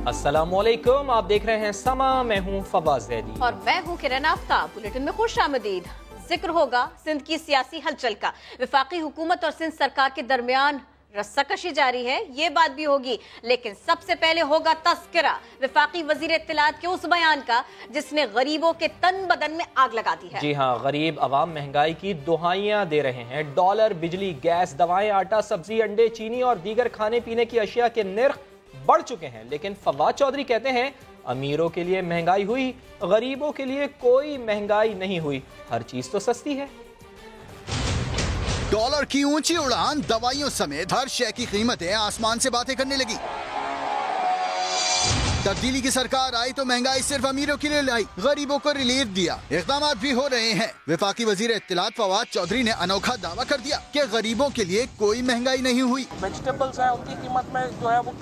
अस्सलामुअलैकुम, आप देख रहे हैं समा, मैं हूं फवाद ज़ैदी और मैं हूं किरण आफ्ताब। बुलेटिन में खुश आमदीद। जिक्र होगा सिंध की सियासी हलचल का। वफाकी हुकूमत और सिंध सरकार के दरमियान रस्साकशी जारी है, ये बात भी होगी, लेकिन सबसे पहले होगा तस्करा वफाकी वजीर इत्तलात के उस बयान का जिसने गरीबों के तन बदन में आग लगा दी है। जी हाँ, गरीब अवाम महंगाई की दुहाइयां दे रहे हैं। डॉलर, बिजली, गैस, दवाएं, आटा, सब्जी, अंडे, चीनी और दीगर खाने पीने की अशिया के निर्ख बढ़ चुके हैं। लेकिन फवाद चौधरी कहते हैं अमीरों के लिए महंगाई हुई, गरीबों के लिए कोई महंगाई नहीं हुई, हर चीज तो सस्ती है। डॉलर की ऊंची उड़ान, दवाइयों समेत हर शय की कीमतें आसमान से बातें करने लगी। तब्दीली की सरकार आई तो महंगाई सिर्फ अमीरों के लिए लाई, गरीबों को रिलीफ दिया। इक़दाम भी हो रहे हैं। वफाकी वजीर इत्तलात फवाद चौधरी ने अनोखा दावा कर दिया कि गरीबों के लिए कोई महंगाई नहीं हुई। वेजिटेबल्स हैं, उनकी कीमत में जो है वो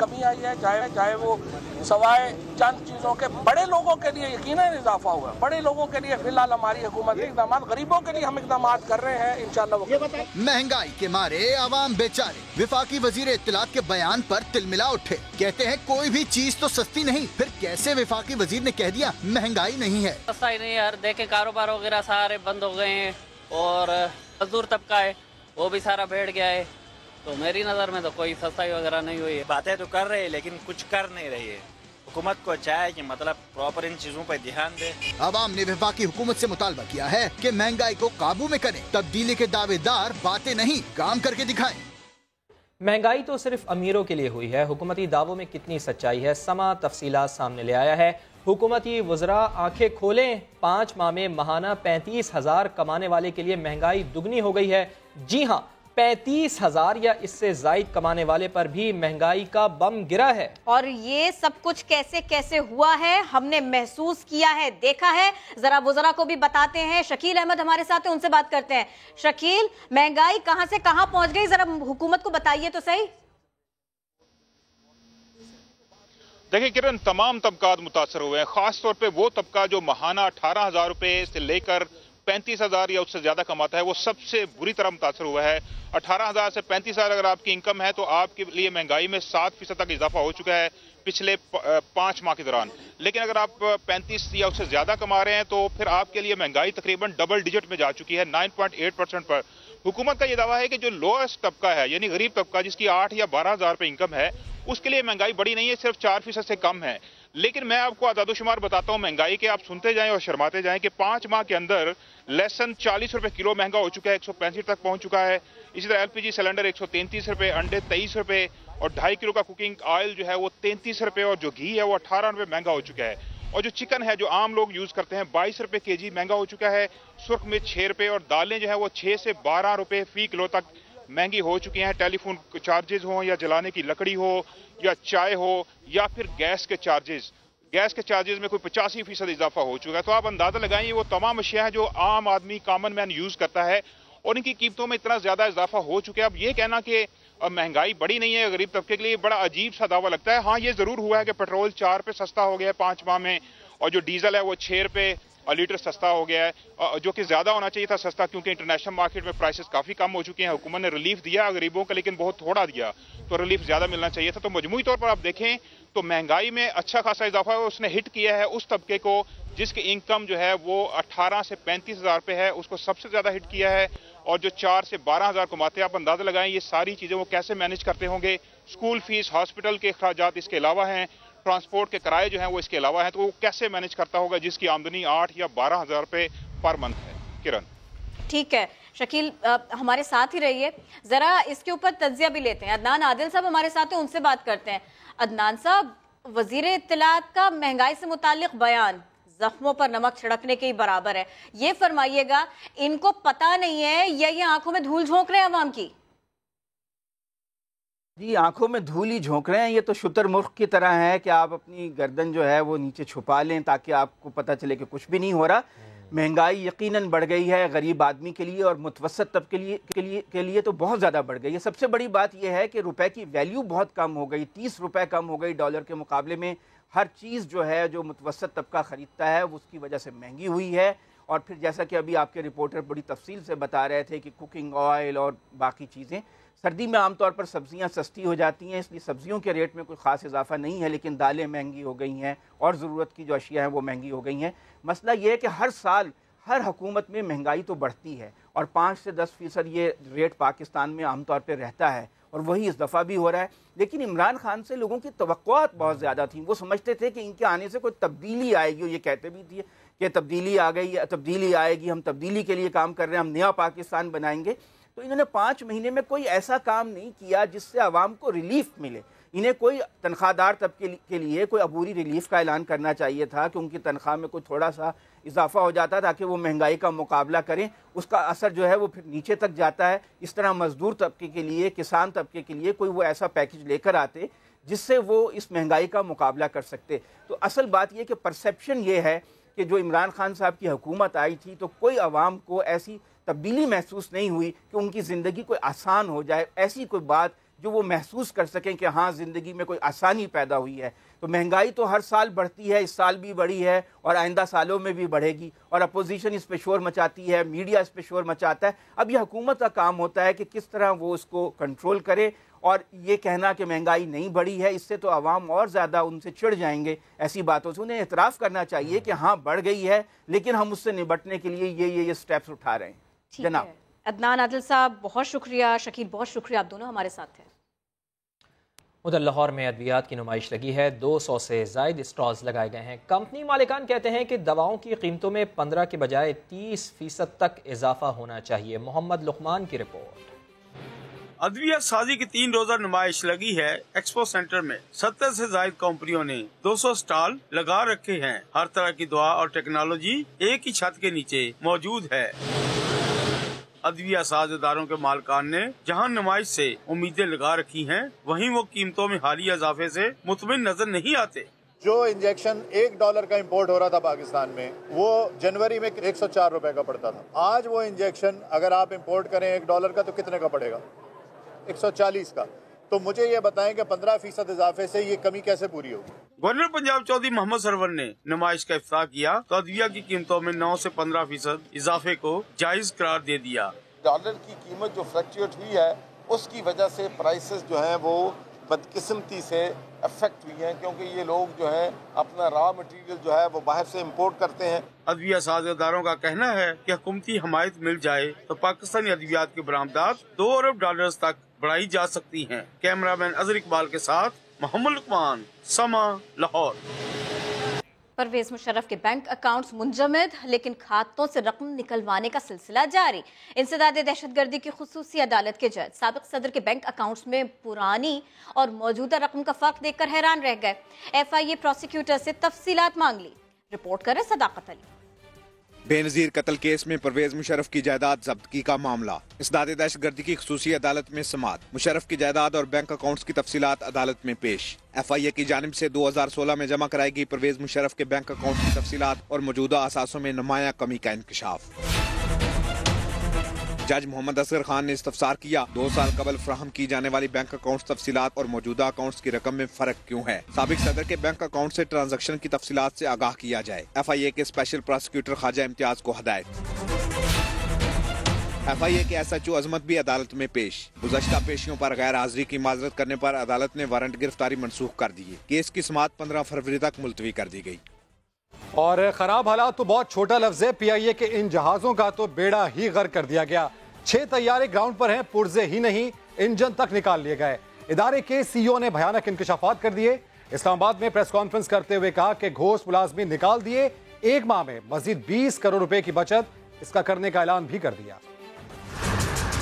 कमी आई है, चाहे वो सवाए चंद चीज़ों के। बड़े लोगों के लिए यकीनन इजाफा हुआ। बड़े लोगों के लिए फिलहाल हमारी हुकूमत के इक़दाम, गरीबों के लिए हम इक़दाम कर रहे हैं इंशाअल्लाह। महंगाई के मारे आवाम बेचारे वफाकी वजीर इत्तलात के बयान पर तिलमिला उठे। कहते हैं कोई भी चीज तो सस्ती नहीं, फिर कैसे वफाकी वजीर ने कह दिया महंगाई नहीं है। सस्ता ही नहीं यार, देखे कारोबार वगैरह सारे बंद हो गए हैं और मजदूर तबका है वो भी सारा बैठ गया है, तो मेरी नज़र में तो कोई सस्ताई वगैरह नहीं हुई है। बातें तो कर रहे हैं लेकिन कुछ कर नहीं रही है। हुकूमत को चाहे कि मतलब प्रॉपर इन चीजों पर ध्यान दे। आवाम ने वफाकी हुकूमत से मुतालबा किया है कि महंगाई को काबू में करें। तब्दीली के दावेदार बातें नहीं, काम करके दिखाएं। महंगाई तो सिर्फ अमीरों के लिए हुई है, हुकूमती दावों में कितनी सच्चाई है, समा तफसीलात सामने ले आया है। हुकूमती वज़रा आंखें खोलें, 5 माह में माहाना 35,000 कमाने वाले के लिए महंगाई दुगनी हो गई है। जी हाँ, 35,000 या इससे जायद कमाने वाले पर भी महंगाई का बम गिरा है। और ये सब कुछ कैसे कैसे हुआ है हमने महसूस किया है, देखा है, जरा वज़रा को भी बताते हैं। शकील अहमद हमारे साथ है, उनसे बात करते हैं। शकील, महंगाई कहां से कहां पहुंच गई, जरा हुकूमत को बताइए तो सही। देखिए किरण, तमाम तबकात मुतासर हुए हैं। खास तौर पे वो तबका जो माहाना 18,000 रुपए से लेकर 35,000 या उससे ज्यादा कमाता है, वो सबसे बुरी तरह मुतासर हुआ है। 18,000 से 35,000 अगर आपकी इनकम है तो आपके लिए महंगाई में 7% तक इजाफा हो चुका है पिछले 5 माह के दौरान। लेकिन अगर आप 35 या उससे ज्यादा कमा रहे हैं तो फिर आपके लिए महंगाई तकरीबन डबल डिजिट में जा चुकी है, 9.8% पर। हुकूमत का यह दावा है कि जो लोएस्ट तबका है यानी गरीब तबका जिसकी 8 या 12,000 रुपए इनकम है, उसके लिए महंगाई बड़ी नहीं है, सिर्फ 4% से कम है। लेकिन मैं आपको आदादोशुमार बताता हूं महंगाई के, आप सुनते जाएं और शर्माते जाएं कि 5 माह के अंदर लहसुन 40 रुपए किलो महंगा हो चुका है, 165 तक पहुंच चुका है। इसी तरह एलपीजी सिलेंडर 133 रुपए, अंडे 23 रुपए और 2.5 किलो का कुकिंग ऑयल जो है वो 33 रुपए और जो घी है वो 18 रुपए महंगा हो चुका है। और जो चिकन है जो आम लोग यूज करते हैं 22 रुपए केजी महंगा हो चुका है। सुर्ख मिर्च 6 रुपए और दालें जो है वो 6 से 12 रुपए फी किलो तक महंगी हो चुकी हैं। टेलीफोन चार्जेस हो या जलाने की लकड़ी हो या चाय हो या फिर गैस के चार्जेस में कोई 85% इजाफा हो चुका है। तो आप अंदाजा लगाएं वो तमाम अशिया है जो आम आदमी कॉमन मैन यूज करता है और इनकी कीमतों में इतना ज्यादा इजाफा हो चुका है। अब ये कहना कि महंगाई बड़ी नहीं है गरीब तबके के लिए बड़ा अजीब सा दावा लगता है। हाँ, ये जरूर हुआ है कि पेट्रोल 4 रुपए सस्ता हो गया है 5 माह में और जो डीजल है वो 6 रुपए लीटर सस्ता हो गया है, जो कि ज्यादा होना चाहिए था सस्ता, क्योंकि इंटरनेशनल मार्केट में प्राइसेस काफी कम हो चुके हैं। हुकूमत ने रिलीफ दिया गरीबों का लेकिन बहुत थोड़ा दिया, तो रिलीफ ज्यादा मिलना चाहिए था। तो मजमूई तौर पर आप देखें तो महंगाई में अच्छा खासा इजाफा है। उसने हिट किया है उस तबके को जिसकी इनकम जो है वो 18 से 35,000 रुपए है, उसको सबसे ज्यादा हिट किया है। और जो 4 से 12,000 कमाते हैं, आप अंदाजा लगाएं ये सारी चीजें वो कैसे मैनेज करते होंगे। स्कूल फीस, हॉस्पिटल के अखराजात इसके अलावा हैं, ट्रांसपोर्ट के किराए जो हैं वो इसके अलावा हैं, तो वो कैसे मैनेज करता होगा जिसकी आमदनी 8 या 12,000 रुपए पर मंथ है। किरण, ठीक है शकील, हमारे साथ ही रहिए, जरा इसके ऊपर तज्जिया भी लेते हैं। अदनान आदिल साहब हमारे साथ हैं, उनसे बात करते हैं। अदनान साहब, वजीर इत्तलात का महंगाई से मुतालिक बयान जख्मों पर नमक छिड़कने के ही बराबर है। ये फरमाइएगा, इनको पता नहीं है या ये आंखों में धूल झोंक रहे हैं अवाम की? जी, आंखों में धूल ही झोंक रहे हैं। ये तो शुतुरमुर्ग की तरह है कि आप अपनी गर्दन जो है वो नीचे छुपा लें ताकि आपको पता चले कि कुछ भी नहीं हो रहा। महंगाई यकीनन बढ़ गई है गरीब आदमी के लिए और मुतवसत तबके के लिए तो बहुत ज़्यादा बढ़ गई है। सबसे बड़ी बात यह है कि रुपए की वैल्यू बहुत कम हो गई, 30 रुपए कम हो गई डॉलर के मुकाबले में। हर चीज़ जो है जो मुतवसत तबका ख़रीदता है उसकी वजह से महंगी हुई है اور پھر جیسا کہ ابھی آپ کے رپورٹر بڑی تفصیل سے بتا رہے تھے کہ کوکنگ آئل اور باقی چیزیں، سردی میں عام طور پر سبزیاں سستی ہو جاتی ہیں، اس لیے سبزیوں کے ریٹ میں کوئی خاص اضافہ نہیں ہے، لیکن دالیں مہنگی ہو گئی ہیں اور ضرورت کی جو اشیاء ہیں وہ مہنگی ہو گئی ہیں۔ مسئلہ یہ ہے کہ ہر سال ہر حکومت میں مہنگائی تو بڑھتی ہے اور 5 سے 10% یہ ریٹ پاکستان میں عام طور پہ رہتا ہے، اور وہی اس دفعہ بھی ہو رہا ہے۔ لیکن عمران خان سے لوگوں کی توقعات بہت زیادہ تھیں، وہ سمجھتے تھے کہ ان کے آنے سے کوئی تبدیلی آئے گی، اور یہ کہتے بھی تھے کہ تبدیلی آ گئی، تبدیلی آئے گی، ہم تبدیلی کے لیے کام کر رہے ہیں، ہم نیا پاکستان بنائیں گے۔ تو انہوں نے 5 مہینے میں کوئی ایسا کام نہیں کیا جس سے عوام کو ریلیف ملے۔ انہیں کوئی تنخواہ دار طبقے کے لیے کوئی عبوری ریلیف کا اعلان کرنا چاہیے تھا کہ ان کی تنخواہ میں کوئی تھوڑا سا اضافہ ہو جاتا تاکہ وہ مہنگائی کا مقابلہ کریں، اس کا اثر جو ہے وہ پھر نیچے تک جاتا ہے۔ اس طرح مزدور طبقے کے لیے، کسان طبقے کے لیے کوئی وہ ایسا پیکج لے کر آتے جس سے وہ اس مہنگائی کا مقابلہ کر سکتے۔ تو اصل بات یہ کہ پرسیپشن یہ ہے کہ جو عمران خان صاحب کی حکومت آئی تھی تو کوئی عوام کو ایسی تبدیلی محسوس نہیں ہوئی کہ ان کی زندگی کوئی آسان ہو جائے، ایسی کوئی بات جو وہ محسوس کر سکیں کہ ہاں زندگی میں کوئی آسانی پیدا ہوئی ہے۔ تو مہنگائی تو ہر سال بڑھتی ہے، اس سال بھی بڑھی ہے اور آئندہ سالوں میں بھی بڑھے گی، اور اپوزیشن اس پہ شور مچاتی ہے، میڈیا اس پہ شور مچاتا ہے۔ اب یہ حکومت کا کام ہوتا ہے کہ کس طرح وہ اس کو کنٹرول کرے، اور یہ کہنا کہ مہنگائی نہیں بڑھی ہے، اس سے تو عوام اور زیادہ ان سے چڑھ جائیں گے ایسی باتوں سے۔ انہیں اعتراف کرنا چاہیے کہ ہاں بڑھ گئی ہے، لیکن ہم اس سے نبٹنے کے لیے یہ سٹیپس اٹھا رہے ہیں۔ جناب عدنان عادل صاحب بہت شکریہ، شکیل بہت شکریہ، آپ دونوں ہمارے ساتھ تھے۔ ادھر لاہور میں ادویات کی نمائش لگی ہے، 200 سے زائد اسٹالز لگائے گئے ہیں۔ کمپنی مالکان کہتے ہیں کہ دواؤں کی قیمتوں میں 15 کے بجائے 30% تک اضافہ ہونا چاہیے۔ محمد لقمان کی رپورٹ۔ ادویات سازی کی 3 روزہ نمائش لگی ہے ایکسپو سینٹر میں۔ 70 سے زائد کمپنیوں نے 200 اسٹال لگا رکھے ہیں۔ ہر طرح کی دوا اور ٹیکنالوجی ایک ہی چھت کے نیچے موجود ہے۔ ادویہ ساز اداروں کے مالکان نے جہاں نمائش سے امیدیں لگا رکھی ہیں، وہیں وہ قیمتوں میں حالیہ اضافے سے مطمئن نظر نہیں آتے۔ جو انجیکشن $1 کا امپورٹ ہو رہا تھا پاکستان میں، وہ جنوری میں 104 روپے کا پڑتا تھا۔ آج وہ انجیکشن اگر آپ امپورٹ کریں $1 کا تو کتنے کا پڑے گا؟ 140 کا۔ تو مجھے یہ بتائیں کہ 15% اضافے سے یہ کمی کیسے پوری ہوگی؟ گورنر پنجاب چودھری محمد سرور نے نمائش کا افتتاح کیا تو ادویہ کی قیمتوں میں 9 سے 15% اضافے کو جائز قرار دے دیا۔ ڈالر کی قیمت جو فلیکچویٹ ہوئی ہے اس کی وجہ سے پرائسز جو ہیں وہ بدقسمتی سے افیکٹ ہوئی ہیں، کیونکہ یہ لوگ جو ہیں اپنا را مٹیریل جو ہے وہ باہر سے امپورٹ کرتے ہیں۔ ادویہ ساز اداروں کا کہنا ہے کہ حکومتی حمایت مل جائے تو پاکستانی ادویات کی برآمدات $2 ارب تک بڑھائی جا سکتی ہیں۔ کیمرہ مین اظہر اقبال کے ساتھ محمد لقمان، سما، لاہور۔ پرویز مشرف کے بینک اکاؤنٹس منجمد، لیکن کھاتوں سے رقم نکلوانے کا سلسلہ جاری۔ انسداد دہشت گردی کی خصوصی عدالت کے جج سابق صدر کے بینک اکاؤنٹس میں پرانی اور موجودہ رقم کا فرق دیکھ کر حیران رہ گئے۔ FIA پروسیکیوٹر سے تفصیلات مانگ لی۔ رپورٹ کرے صداقت علی۔ بے نظیر قتل کیس میں پرویز مشرف کی جائیداد ضبطگی کا معاملہ، انسداد دہشت گردی کی خصوصی عدالت میں سماعت۔ مشرف کی جائیداد اور بینک اکاؤنٹس کی تفصیلات عدالت میں پیش۔ FIA کی جانب سے 2016 میں جمع کرائی گئی پرویز مشرف کے بینک اکاؤنٹ کی تفصیلات اور موجودہ اثاثوں میں نمایاں کمی کا انکشاف۔ جج محمد اصغر خان نے استفسار کیا، 2 سال قبل فراہم کی جانے والی بینک اکاؤنٹس تفصیلات اور موجودہ اکاؤنٹس کی رقم میں فرق کیوں ہے؟ سابق صدر کے بینک اکاؤنٹ سے ٹرانزیکشن کی تفصیلات سے آگاہ کیا جائے۔ FIA کے اسپیشل پراسیکیوٹر خواجہ امتیاز کو ہدایت۔ FIA کے SHO عظمت بھی عدالت میں پیش۔ گزشتہ پیشیوں پر غیر حاضری کی معذرت کرنے پر عدالت نے وارنٹ گرفتاری منسوخ کر دیے۔ کیس کی سماعت 15 فروری تک ملتوی کر دی گئی۔ اور خراب حالات تو بہت چھوٹا لفظ ہے، PIA کے ان جہازوں کا تو بیڑا ہی غرق کر دیا گیا۔ 6 طیارے گراؤنڈ پر ہیں، پرزے ہی نہیں انجن تک نکال لیے گئے۔ ادارے کے CEO نے بھیانک انکشافات کر دیے۔ اسلام آباد میں پریس کانفرنس کرتے ہوئے کہا کہ گھوس ملازمین نکال دیے، 1 ماہ میں مزید 20 کروڑ روپے کی بچت اس کا کرنے کا اعلان بھی کر دیا۔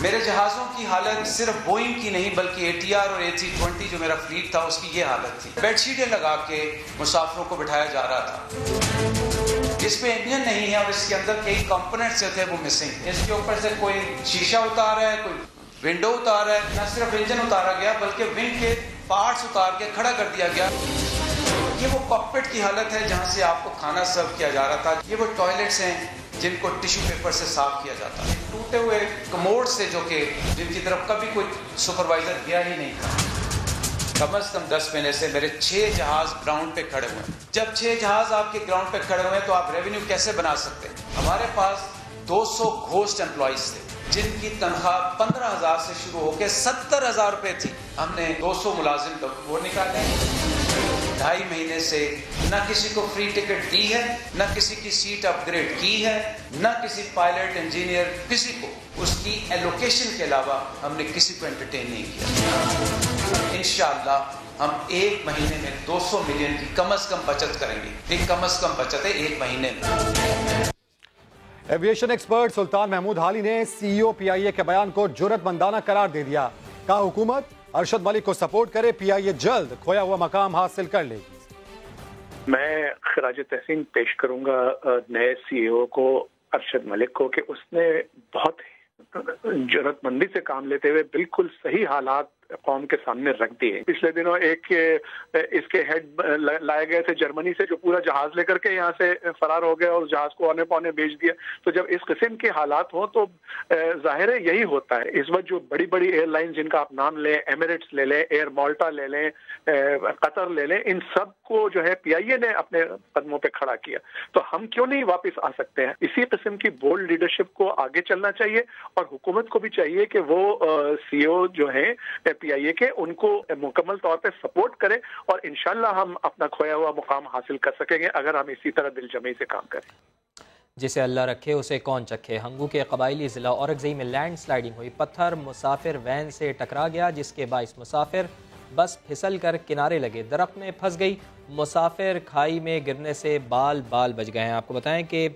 میرے جہازوں کی حالت صرف بوئنگ کی نہیں بلکہ ATR اور A320 جو میرا فلیٹ تھا اس کی یہ حالت تھی۔ بیڈ شیٹیں لگا کے مسافروں کو بٹھایا جا رہا تھا، جس پہ انجن نہیں ہے اور اس کے اندر کئی کمپوننٹس جو تھے وہ مسنگ۔ اس کے اوپر سے کوئی شیشہ اتارا ہے، کوئی ونڈو اتارا ہے، نہ صرف انجن اتارا گیا بلکہ ونگ کے پارٹس اتار کے کھڑا کر دیا گیا۔ یہ وہ کاکپٹ کی حالت ہے جہاں سے آپ کو کھانا سرو کیا جا رہا تھا۔ یہ وہ ٹوائلٹس ہیں جن کو ٹیشو پیپر سے صاف کیا جاتا ہے، ٹوٹے ہوئے کموڈ سے جو کہ جن کی طرف کبھی کوئی سپروائزر گیا ہی نہیں تھا۔ کم از کم 10 مہینے سے میرے 6 جہاز گراؤنڈ پہ کھڑے ہوئے ہیں۔ جب 6 جہاز آپ کے گراؤنڈ پہ کھڑے ہوئے ہیں تو آپ ریونیو کیسے بنا سکتے ہیں؟ ہمارے हमारे पास 200 घोस्ट एम्प्लॉइज थे जिनकी तनख्वाह 15,000 से शुरू होकर 70,000 रुपए थी। हमने 200 मुलाजिम तो वो निकाले। 2.5 महीने से न किसी को फ्री टिकट दी है, न किसी की सीट अपग्रेड की है, न किसी पायलट इंजीनियर किसी को उसकी एलोकेशन के अलावा हमने किसी को एंटरटेन नहीं किया। इंशाअल्लाह हम 1 महीने में 200 मिलियन की कम से कम बचत करेंगे। एक कम से कम बचत है 1 महीने में। एविएशन एक्सपर्ट सुल्तान महमूद हाली ने CEO PIA के बयान को जुर्रतमंदाना करार दे दिया। कहा हुकूमत अरशद मलिक को सपोर्ट करे, PIA जल्द खोया हुआ मकाम हासिल कर लेगी। मैं खराज तहसीन पेश करूंगा नए CEO को अरशद मलिक को कि उसने बहुत जुर्रतमंदी से काम लेते हुए बिल्कुल सही हालात कौम के सामने रख दिए। पिछले दिनों एक इसके हेड लाए गए थे जर्मनी से, जो पूरा जहाज लेकर के यहाँ से फरार हो गया और जहाज को औने पौने बेच दिया। तो जब इस किस्म के हालात हो तो जाहिर है यही होता है। इस वक्त जो बड़ी बड़ी एयरलाइन जिनका आप नाम लें, एमिरेट्स ले लें, एयर माल्टा ले लें, कतर ले लें, इन सब को जो है PIA ने अपने कदमों पे खड़ा किया। तो हम क्यों नहीं वापस आ सकते हैं? इसी किस्म की बोल्ड लीडरशिप को आगे चलना चाहिए और हुकूमत को भी चाहिए कि वो CEO जो है PIA के उनको मुकम्मल तौर पे सपोर्ट करें और इंशाल्लाह हम अपना खोया हुआ मुकाम हासिल कर सकेंगे अगर हम इसी तरह दिलजमी से काम करें। जिसे अल्लाह रखे उसे कौन चखे। हंगू के कबायली ज़िला औरंगज़ई में लैंड स्लाइडिंग हुई। पत्थर मुसाफिर वैन से टकरा गया जिसके बाइस मुसाफिर बस फिसल कर किनारे लगे, दरख्त में फंस गई। मुसाफिर खाई में गिरने से बाल बच गए हैं। आपको बताएं कि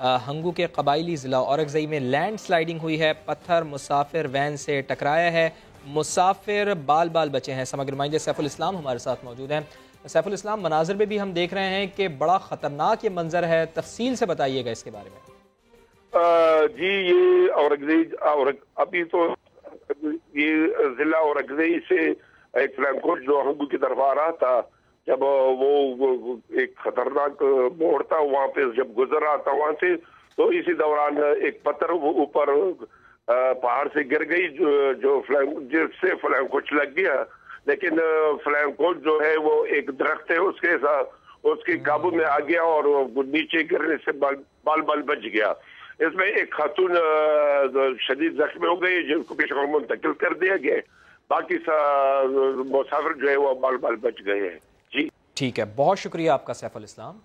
हंगू के कबायली ज़िला औरंगज़ई में लैंड स्लाइडिंग हुई है। पत्थर मुसाफिर वैन से टकराया है, मुसाफिर बाल बचे हैं। समग्र नुमाइंदे सैफुल इस्लाम हमारे साथ मौजूद हैं। सैफुल इस्लाम, मनाज़िर में भी हम देख रहे हैं कि बड़ा ख़तरनाक ये मंजर है, तफसील से बताइएगा इसके बारे में। जी, ये औरंगज़ई अभी तो ये ज़िला औरंगज़ई से एक फ्लैंकोच जो हंगू की तरफ आ रहा था, जब वो एक खतरनाक मोड़ था वहाँ पे जब गुजर रहा था वहाँ से, तो इसी दौरान एक पत्थर ऊपर पहाड़ से गिर गई जिससे फ्लैंकोच लग गया। लेकिन फ्लैंकोच जो है वो एक दरख्त है उसके साथ उसके काबू में आ गया और नीचे गिरने से बाल बच गया। इसमें एक खातून शदीद जख्मी हो गई जिनको पेशा मुंतकिल कर दिया गया। बाकी मुसाफिर जो है वो बाल बच गए हैं। जी ठीक है, बहुत शुक्रिया आपका सैफुल इस्लाम।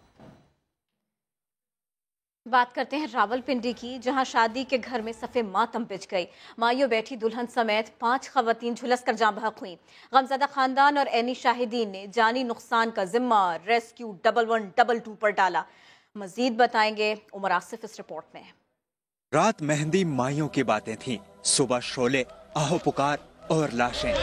बात करते हैं रावलपिंडी की, जहां शादी के घर में सफ़े मातम पिच गई। माइयों बैठी दुल्हन समेत 5 खवातीन झुलस कर जाँ बहक हुई। गमज़दा खानदान और ऐनी शाहिदीन ने जानी नुकसान का जिम्मा रेस्क्यू 1112 पर डाला। मजीद बताएंगे उमर आसिफ इस रिपोर्ट में। रात मेहंदी माइयों की बातें थीं, सुबह शोले, आहो पुकार और लाशें।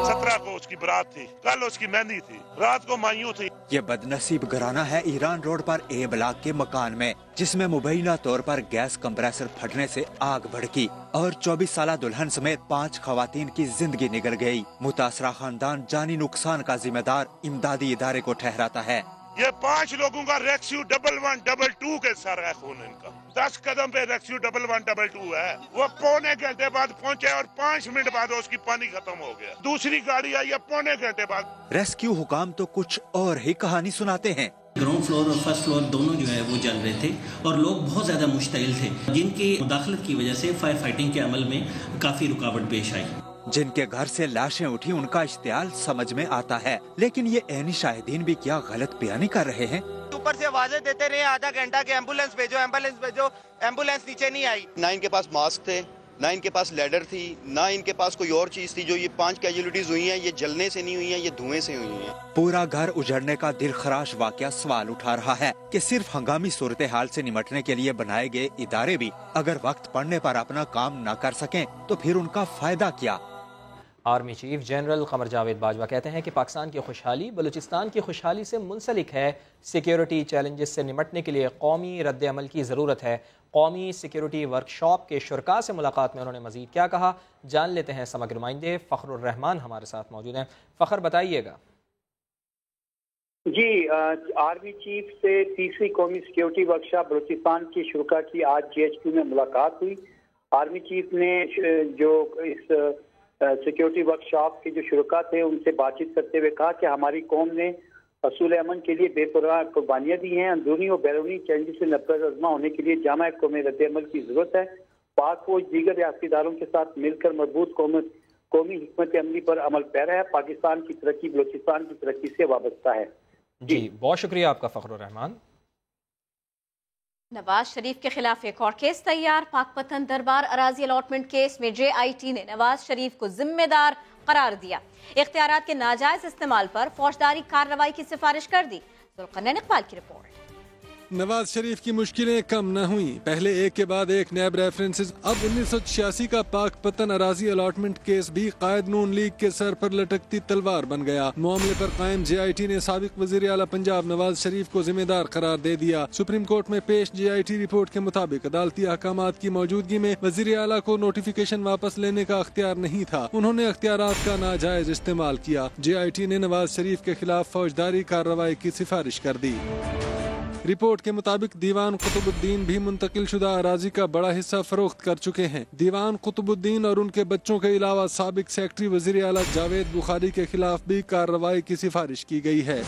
17 को उसकी बारात थी, कल उसकी मेहंदी थी, रात को माइयों थी। ये बदनसीब घराना है ईरान रोड पर ए ब्लॉक के मकान में, जिसमें मुबैना तौर पर गैस कंप्रेसर फटने से आग भड़की और 24 साला दुल्हन समेत 5 खवातीन की जिंदगी निकल गई। मुतासरा खानदान जानी नुकसान का जिम्मेदार इमदादी इदारे को ठहराता है। ये 5 लोगों का रेस्क्यू 1112 के सर है खून इनका। 10 कदम पे रेस्क्यू 1112 है। वो पौने घंटे बाद पहुंचे और 5 मिनट बाद उसकी पानी खत्म हो गया। दूसरी गाड़ी आई है पौने घंटे बाद। रेस्क्यू हुकाम तो कुछ और ही कहानी सुनाते हैं। ग्राउंड फ्लोर और फर्स्ट फ्लोर दोनों जो है वो जल रहे थे और लोग बहुत ज्यादा मुश्तइल थे, जिनकी मुदाखलत की वजह से फायर फाइटिंग के अमल में काफी रुकावट पेश आई। जिनके घर से लाशें उठी उनका इश्तियाल समझ में आता है, लेकिन ये ऐनी शाहिदीन भी क्या गलत बयानी कर रहे हैं। ऊपर से आवाजें देते रहे आधा घंटा के एम्बुलेंस भेजो, एम्बुलेंस नीचे नहीं आई। ना इनके पास मास्क थे, ना इनके पास लैडर थी, ना इनके पास कोई और चीज थी। जो ये 5 कैजुअलिटीज हुई हैं, ये जलने से नहीं हुई हैं, ये धुएं से हुई हैं। पूरा घर उजड़ने का दिलखराश वाकया सवाल उठा रहा है कि सिर्फ हंगामी सूरत हाल से निपटने के लिए बनाए गए इदारे भी अगर वक्त पड़ने पर अपना काम न कर सकें तो फिर उनका फायदा क्या। Army chief general Qamar Javed Bajwa कहते हैं कि पाकिस्तान की खुशहाली बलूचिस्तान की खुशहाली से मुंसलिक है। सिक्योरिटी चैलेंजेस से निपटने के लिए कौमी रद्द अमल की ज़रूरत है। कौमी सिक्योरिटी वर्कशॉप के शुरका से मुलाकात में उन्होंने मजीद क्या कहा, जान लेते हैं। समग्र नुमाइंदे फ़खरुर रहमान हमारे साथ मौजूद हैं। फ़खर, बताइएगा। जी, आर्मी चीफ से तीसरी कौमी सिक्योरिटी वर्कशॉप बलूचिस्तान की शुरका की आज GHQ में मुलाकात हुई। आर्मी चीफ ने जो इस सिक्योरिटी वर्कशॉप के जो शुरुका थे उनसे बातचीत करते हुए कहा कि हमारी कौम ने असूल अमन के लिए बेपरवाह कुर्बानियाँ दी हैं। अंदरूनी और बैरूनी चैलेंज से नब्बे अज़मा होने के लिए जामा कौमी रद्द-ए-अमल की ज़रूरत है। पाक फौज दीगर रियासती इदारों के साथ मिलकर मजबूत कौमी हिकमत अमली पर अमल पैरा है। पाकिस्तान की तरक्की बलूचिस्तान की तरक्की से वाबस्ता है। जी बहुत शुक्रिया आपका फ़खरुर रहमान। नवाज शरीफ के खिलाफ एक और केस तैयार। पाकपतन दरबार अराजी अलॉटमेंट केस में JIT ने नवाज शरीफ को जिम्मेदार करार दिया। इख्तियारात के नाजायज इस्तेमाल पर फौजदारी कार्रवाई की सिफारिश कर दी। जुल्करनैन इकबाल की रिपोर्ट। नवाज शरीफ की मुश्किलें कम न हुई, पहले एक के बाद एक नैब रेफरेंसेस। अब 1986 का पाक पतन अराजी अलॉटमेंट केस भी कायद नून लीग के सर पर लटकती तलवार बन गया। मामले पर कायम JIT ने साबिक वजीर आला पंजाब नवाज शरीफ को जिम्मेदार करार दे दिया। सुप्रीम कोर्ट में पेश JIT रिपोर्ट के मुताबिक अदालती अहकामात की मौजूदगी में वजीर आला को नोटिफिकेशन वापस लेने का अख्तियार नहीं था। उन्होंने अख्तियारात का नाजायज इस्तेमाल किया। JIT ने नवाज शरीफ के खिलाफ फौजदारी कार्रवाई की सिफारिश कर दी। रिपोर्ट के मुताबिक दीवान कुतुबुद्दीन भी मुंतकिल शुदा अराजी का बड़ा हिस्सा फरोख्त कर चुके हैं। दीवान कुतुबुद्दीन और उनके बच्चों के अलावा साबिक सेक्रेटरी वजीर आला जावेद बुखारी के खिलाफ भी कार्रवाई की सिफारिश की गई है।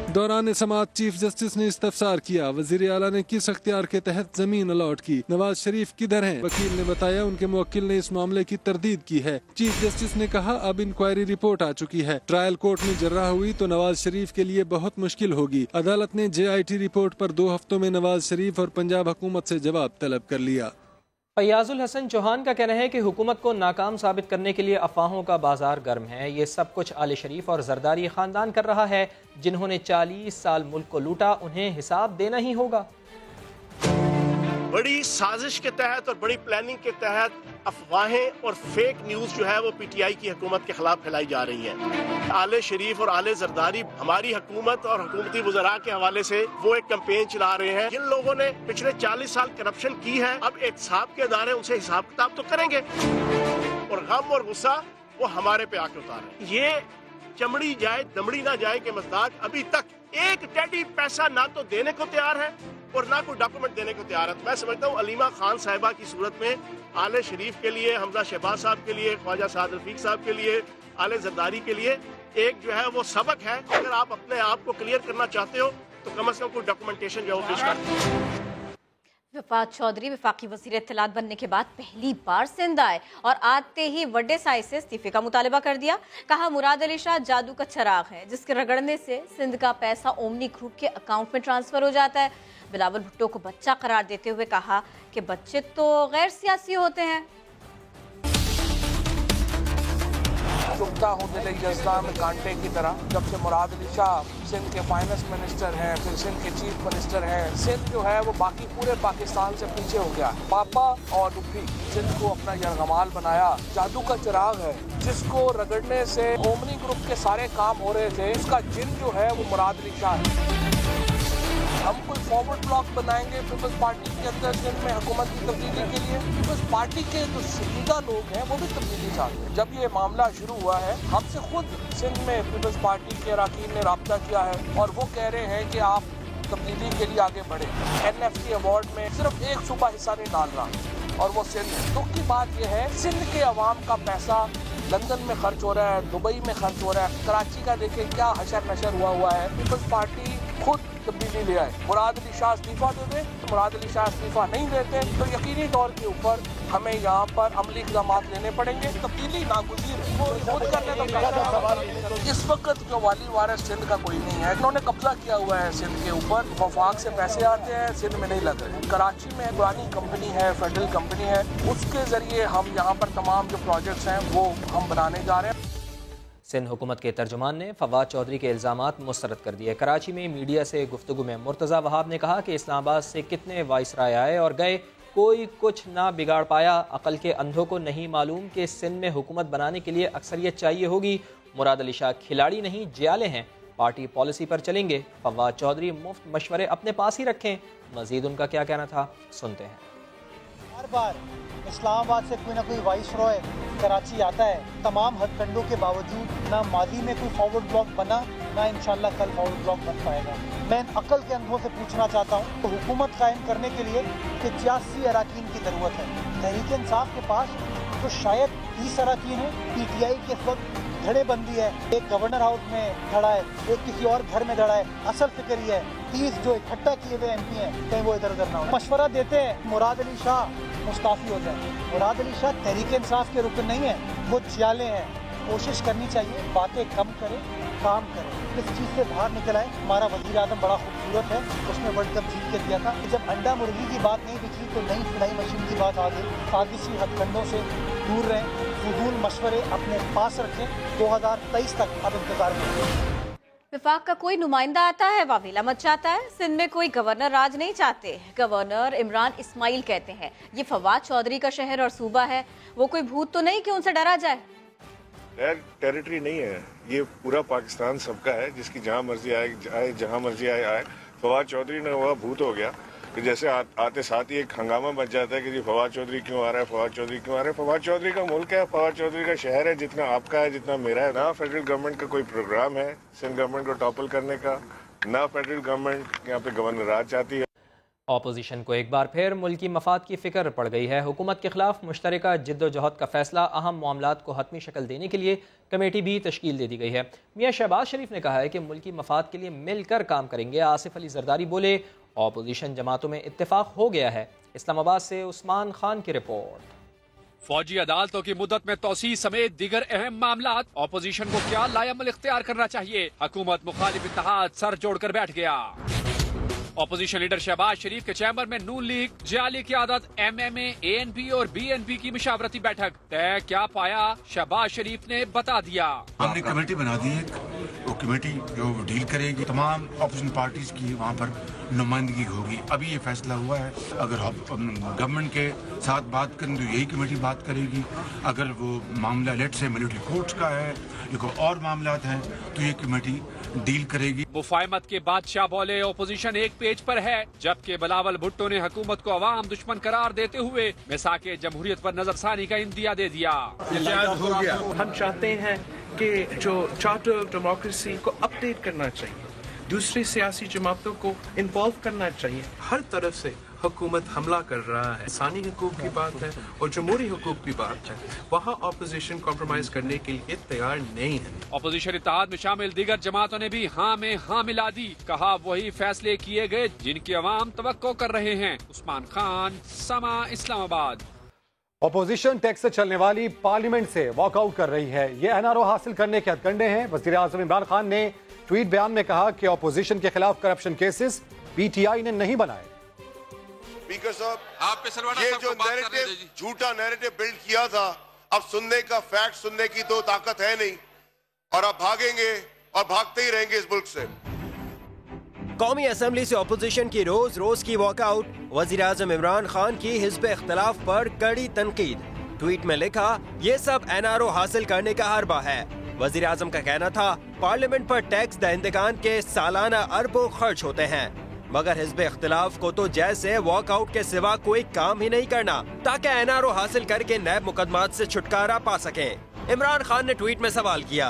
दौरान समाअत चीफ जस्टिस ने इस्तफसार किया, वजीर आला ने किस अख्तियार के तहत जमीन अलॉट की, नवाज शरीफ किधर हैं? वकील ने बताया उनके मुवक्किल ने इस मामले की तरदीद की है। चीफ जस्टिस ने कहा अब इंक्वायरी रिपोर्ट आ चुकी है, ट्रायल कोर्ट में जर्रा हुई तो नवाज शरीफ के लिए बहुत मुश्किल होगी। अदालत ने JIT रिपोर्ट पर 2 हफ्तों में नवाज शरीफ और पंजाब हुकूमत से जवाब तलब कर लिया। फैयाजुल हसन चौहान का कहना है कि हुकूमत को नाकाम साबित करने के लिए अफवाहों का बाजार गर्म है। ये सब कुछ आले शरीफ और जरदारी खानदान कर रहा है, जिन्होंने 40 साल मुल्क को लूटा, उन्हें हिसाब देना ही होगा। बड़ी साजिश के तहत और बड़ी प्लानिंग के तहत अफवाहें और फेक न्यूज जो है वो PTI की हुकूमत के खिलाफ फैलाई जा रही हैं। आले शरीफ और आले जरदारी हमारी हुकूमत और हुकूमती वज़रा के हवाले से वो एक कैंपेन चला रहे हैं। जिन लोगों ने पिछले 40 साल करप्शन की है, अब एहतसाब के अदारे उनसे हिसाब किताब तो करेंगे, और गम और गुस्सा वो हमारे पे आके उतारे। ये चमड़ी जाए दमड़ी ना जाए के मज़दाक अभी तक एक टेडी पैसा ना तो देने को तैयार है और ना कोई डॉक्यूमेंट देने को तैयार है। मैं समझता हूँ अलीमा खान साहिबा की सूरत में आले शरीफ के लिए, हमजा शहबाज साहब के लिए, ख्वाजा साद रफीक साहब के लिए, आले जरदारी के लिए एक जो है वो सबक है। अगर आप अपने आप को क्लियर करना चाहते हो तो कम से कम कोई डॉक्यूमेंटेशन जो है वो पेश करें। वफाद चौधरी वफाकी वज़ीर इत्तलात बनने के बाद पहली बार सिंध आए और आते ही वड्डे साइज से इस्तीफे का मुतालबा कर दिया। कहा मुराद अली शाह जादू का चिराग है, जिसके रगड़ने से सिंध का पैसा ओमनी ग्रुप के अकाउंट में ट्रांसफर हो जाता है। बिलावल भुट्टो को बच्चा करार देते हुए कहा कि बच्चे तो गैर सियासी होते हैं। चुभता हूँ दिल जज्बा में कांटे की तरह। जब से मुराद अली शाह सिंध के फाइनेंस मिनिस्टर हैं, फिर सिंध के चीफ मिनिस्टर हैं, सिंध जो है वो बाकी पूरे पाकिस्तान से पीछे हो गया। पापा और रुफी सिंध को अपना यरगमाल बनाया। जादू का चिराग है, जिसको रगड़ने से ओमनी ग्रुप के सारे काम हो रहे थे, उसका जिन जो है वो मुराद अली शाह है। हम कोई फॉरवर्ड ब्लॉक बनाएंगे पीपल्स पार्टी के अंदर सिंध में हुकूमत की तब्दीली के लिए। पीपल्स पार्टी के जो शुदा लोग हैं वो भी तब्दीली चाहते हैं। जब ये मामला शुरू हुआ है, हमसे खुद सिंध में पीपल्स पार्टी के अरकान ने राब्ता किया है और वो कह रहे हैं कि आप तब्दीली के लिए आगे बढ़े। NFC अवार्ड में सिर्फ एक सूबा हिस्सा नहीं डाल रहा और वो सिंध है। दुख की बात यह है सिंध के अवाम का पैसा लंदन में खर्च हो रहा है, दुबई में खर्च हो रहा है। कराची का देखें क्या हशर नशर हुआ है। पीपल्स पार्टी खुद तब्दीली ले आए। मुराद अली शाह इस्तीफा दे दे, मुराद अली शाह इस्तीफा नहीं देते तो यकीनी तौर के ऊपर हमें यहाँ पर अमली इक़दाम लेने पड़ेंगे। तब्दीली नागुज़ीर है, खुद करने तो कहते। इस वक्त जो वाली वारिस सिंध का कोई नहीं है, इन्होंने कब्जा किया हुआ है सिंध के ऊपर। वफाक से पैसे आते हैं, सिंध में नहीं लग रहे। कराची में पुरानी कंपनी है, फेडरल कंपनी है, उसके जरिए हम यहाँ पर तमाम जो प्रोजेक्ट्स हैं वो हम बनाने जा रहे हैं। सिंध हुकूमत के तर्जुमान ने फवाद चौधरी के इल्ज़ामात मुस्तरद कर दिए। कराची में मीडिया से गुफ्तगू में मुर्तज़ा वहाब ने कहा कि इस्लामाबाद से कितने वाइसराय आए और गए, कोई कुछ ना बिगाड़ पाया। अकल के अंधों को नहीं मालूम कि सिंध में हुकूमत बनाने के लिए अक्सरियत चाहिए होगी। मुराद अली शाह खिलाड़ी नहीं जियाले हैं, पार्टी पॉलिसी पर चलेंगे। फवाद चौधरी मुफ्त मशवरे अपने पास ही रखें। मज़ीद उनका क्या कहना था, सुनते हैं। बार बार इस्लामाबाद से कोई ना कोई वाइसरॉय कराची आता है। तमाम हथकंडों के बावजूद ना माजी में कोई फॉरवर्ड ब्लॉक बना, ना इंशाल्लाह कल फॉरवर्ड ब्लॉक बन पाएगा। मैं अकल के अंधों से पूछना चाहता हूँ, तो हुकूमत कायम करने के लिए 85 अरकान की ज़रूरत है। तहरीक इंसाफ के पास तो शायद 30 अरकान हैं। PTI के इस वक्त धड़े बंदी है, एक गवर्नर हाउस में धड़ा है, एक किसी और घर में धड़ा है। असल फिक्र ये है 30 जो इकट्ठा किए हुए MP हैं कहीं वो इधर उधर ना हो। मशवरा देते हैं मुराद अली शाह मुस्ताफी हो जाए। मुराद अली शाह तहरीक इंसाफ के रुकन नहीं है, वो जियाले हैं। कोशिश करनी चाहिए, बातें कम करें, काम करें, इस चीज़ से बाहर निकल आए। हमारा वज़ीर आज़म बड़ा खूबसूरत है, उसने वर्ल्ड कप जीत के दिया था। जब अंडा मुर्गी की बात नहीं दिखी तो नई सिलाई मशीन की बात आ गई। साजिशी हथकंडों से दूर रहें, फजूल मशवरे अपने पास रखें। 2023 तक अब इंतजार करें। विफाक का कोई नुमाइंदा आता है, वावेला मच जाता है। सिंध में कोई गवर्नर राज नहीं चाहते। गवर्नर इमरान इस्माइल कहते हैं ये फवाद चौधरी का शहर और सूबा है, वो कोई भूत तो नहीं कि उनसे डरा जाए। टेरिटरी नहीं है, ये पूरा पाकिस्तान सबका है, जिसकी जहाँ मर्जी आए जहाँ मर्जी आए। फवाद चौधरी ने हुआ भूत हो गया कि जैसे आते साथ ही एक हंगामा बच जाता है कि जी फवाद चौधरी क्यों आ रहा है, फवाद चौधरी क्यों आ रहा है। फवाद चौधरी का मुल्क है, फवाद चौधरी का शहर है, जितना आपका है जितना मेरा है। ना फेडरल गवर्नमेंट का कोई प्रोग्राम है सिंध गवर्नमेंट को टॉपल करने का, ना फेडरल गवर्नमेंट यहाँ पे गवर्नर राज चाहती है। अपोजिशन को एक बार फिर मुल्की मफाद की फिक्र पड़ गई है। हुकूमत के खिलाफ मुश्तरका जिद्दोजहद का फैसला अहम मामलात को हतमी शक्ल देने के लिए कमेटी भी तश्कील दे दी गई है। मियाँ शहबाज शरीफ ने कहा है कि मुल्की मफाद के लिए मिलकर काम करेंगे। आसिफ अली जरदारी बोले अपोजिशन जमातों में इत्तेफाक हो गया है। इस्लामाबाद से उस्मान खान की रिपोर्ट। फौजी अदालतों की मुद्दत में तोसी समेत दीगर अहम मामलात, अपोजिशन को क्या लायमल इख्तियार करना चाहिए। हुकूमत मुखालिफ इत्तेहाद सर जोड़कर बैठ गया। अपोजिशन लीडर शहबाज शरीफ के चैम्बर में नून लीग, जियाली क़यादत, MMA, ANP और BNP की मुशावरती बैठक। तय क्या पाया, शहबाज शरीफ ने बता दिया। हमने कमेटी बना दी है, वो कमेटी जो डील करेगी, तमाम अपोजिशन पार्टीज की वहाँ पर नुमाइंदगी होगी। अभी ये फैसला हुआ है, अगर गवर्नमेंट के साथ बात करें तो यही कमेटी बात करेगी। अगर वो मामला लेट से मिलिट्री कोर्ट्स का है या कोई और मामलात हैं तो ये कमेटी डील करेगी। मुफाहमत के बादशाह बोले अपोजिशन एक पेज पर है, जबकि बिलावल भुट्टो ने हुकूमत को अवाम दुश्मन करार देते हुए मिसाके जमहूरियत पर नजरसानी का इंदिया दे दिया। हो गया। हम चाहते हैं कि जो चार्टर ऑफ डेमोक्रेसी को अपडेट करना चाहिए, दूसरी सियासी जमातों को इन्वॉल्व करना चाहिए। हर तरफ से हुकूमत हमला कर रहा है, इंसानी हुकूक की बात है और जमहूरी हुकूक की बात है, वहाँ अपोजिशन कॉम्प्रोमाइज करने के लिए तैयार नहीं है। अपोजिशन इत्तेहाद में शामिल दीगर जमातों ने भी हाँ में हाँ मिला दी। कहा वही फैसले किए गए जिनकी अवाम तवक्को कर रहे हैं। उस्मान खान, समा, इस्लामाबाद। अपोजिशन टैक्स से चलने वाली पार्लियामेंट से वॉकआउट कर रही है। ये NRO हासिल करने के हथकंडे हैं। वज़ीर आज़म इमरान खान ने ट्वीट बयान में कहा कि अपोजिशन के खिलाफ करप्शन केसेस PTI ने नहीं बनाए। ये जो नैरेटिव, झूठा नैरेटिव बिल्ड किया था, अब सुनने का फैक्ट सुनने की तो ताकत है नहीं और अब भागेंगे और भागते ही रहेंगे इस मुल्क से। कौमी असेंबली से अपोजिशन की रोज रोज की वॉकआउट। वज़ीर आज़म इमरान खान की हिज़्ब इख्तिलाफ पर कड़ी तनकीद। ट्वीट में लिखा ये सब NRO हासिल करने का हरबा है। वज़ीर आज़म का कहना था पार्लियामेंट पर टैक्स दहिंदगान के सालाना अरबों खर्च होते हैं, मगर हिज़्ब इख्तिलाफ को तो जैसे वॉकआउट के सिवा कोई काम ही नहीं करना ताकि NRO हासिल करके नैब मुकदमात से छुटकारा पा सके। इमरान खान ने ट्वीट में सवाल किया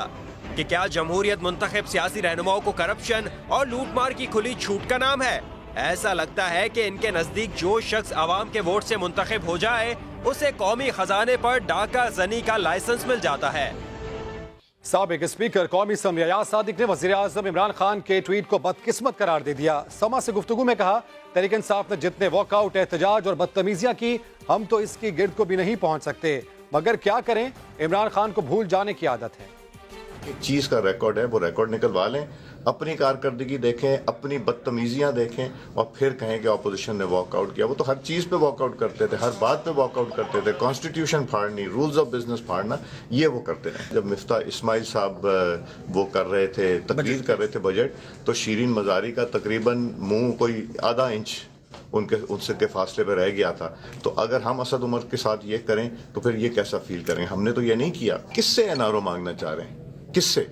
कि क्या जमहूरियत मुंतखब सियासी रहनुमाओं को करप्शन और लूटमार की खुली छूट का नाम है। ऐसा लगता है कि इनके नजदीक जो शख्स आवाम के वोट से मुंतखब हो जाए उसे कौमी खजाने पर डाका जनी का लाइसेंस मिल जाता है। साबिक स्पीकर कौमी असम्बली अयाज सादिक ने वज़ीर आज़म इमरान खान के ट्वीट को बदकिस्मत करार दे दिया। समा से गुफ्तगू में कहा तहरीक इंसाफ ने जितने वॉकआउट, एहतजाज और बदतमीजियां की, हम तो इसकी गिर्द को भी नहीं पहुंच सकते, मगर क्या करें, इमरान खान को भूल जाने की आदत है। एक चीज का रिकॉर्ड है, वो रिकॉर्ड निकलवा लें, अपनी कारकर्दगी देखें, अपनी बदतमीजियां देखें और फिर कहें कि अपोजिशन ने वॉकआउट किया। वो तो हर चीज पे वॉकआउट करते थे, हर बात पे वॉकआउट करते थे। कॉन्स्टिट्यूशन फाड़नी, रूल्स ऑफ बिजनेस फाड़ना, ये वो करते रहे। जब मिफ्ता इस्माइल साहब वो कर रहे थे, तकरीर कर रहे थे बजट, तो शीरीन मजारी का तकरीबन मुंह कोई आधा इंच उनसे के फासले पर रह गया था। तो अगर हम असद उमर के साथ ये करें तो फिर ये कैसा फील करें। हमने तो ये नहीं किया। किससे NRO मांगना चाह रहे हैं, किससे,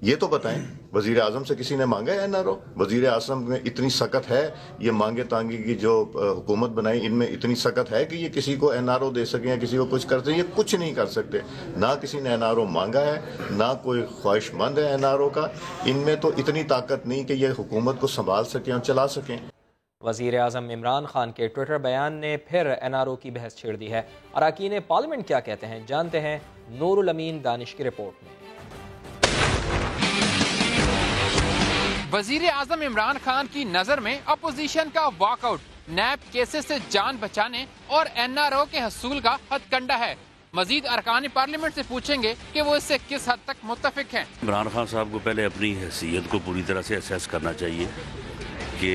ये तो बताएं। वजीर आजम से किसी ने मांगा है NRO? वजीर आजम में इतनी सकत है, ये मांगे तांगे की जो हुकूमत बनाई इनमें इतनी सकत है कि ये किसी को NRO दे सकें या किसी को कुछ कर सकें? ये कुछ नहीं कर सकते। ना किसी ने NRO मांगा है, ना कोई ख्वाहिशमंद है NRO का। इनमें तो इतनी ताकत नहीं कि ये हुकूमत को संभाल सकें और चला सकें। वज़ीर आज़म इमरान खान के ट्विटर बयान ने फिर NRO की बहस छेड़ दी है। अरकान पार्लियामेंट क्या कहते हैं, जानते हैं नूरुल अमीन दानिश की रिपोर्ट में। वज़ीर आज़म इमरान खान की नज़र में अपोजिशन का वॉकआउट नैब केसेस से जान बचाने और NRO के हसूल का हथकंडा है। मजीद अरकान पार्लियामेंट से पूछेंगे कि वो इससे किस हद तक मुत्तफिक हैं। इमरान खान साहब को पहले अपनी हैसियत को पूरी तरह से असेस करना चाहिए कि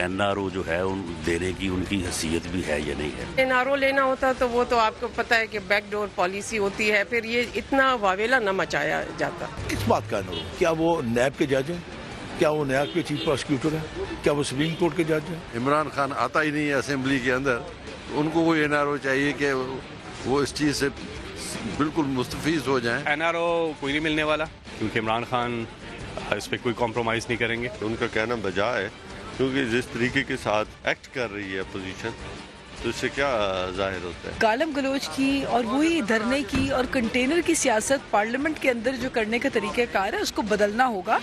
NRO जो है उन देने की उनकी हैसियत भी है या नहीं है। NRO लेना होता तो वो तो आपको पता है कि बैकडोर पॉलिसी होती है, फिर ये इतना वावेला न मचाया जाता। किस बात का NRO? क्या वो नैब के जज हैं? क्या वो नैब के चीफ प्रोसिक्यूटर हैं? क्या वो सुप्रीम कोर्ट के जज हैं? इमरान खान आता ही नहीं है असेंबली के अंदर, उनको कोई NRO चाहिए कि वो इस चीज़ से बिल्कुल मुस्तफीज हो जाएं। NRO कोई नहीं मिलने वाला, क्योंकि इमरान खान इस पे कोई कॉम्प्रोमाइज़ नहीं करेंगे। उनका कहना बजा है, क्योंकि जिस तरीके के साथ एक्ट कर रही है अपोजिशन, तो इससे क्या जाहिर होता है? गालम गलोच की और वही धरने की और कंटेनर की सियासत पार्लियामेंट के अंदर जो करने का तरीक़ाकार है उसको बदलना होगा।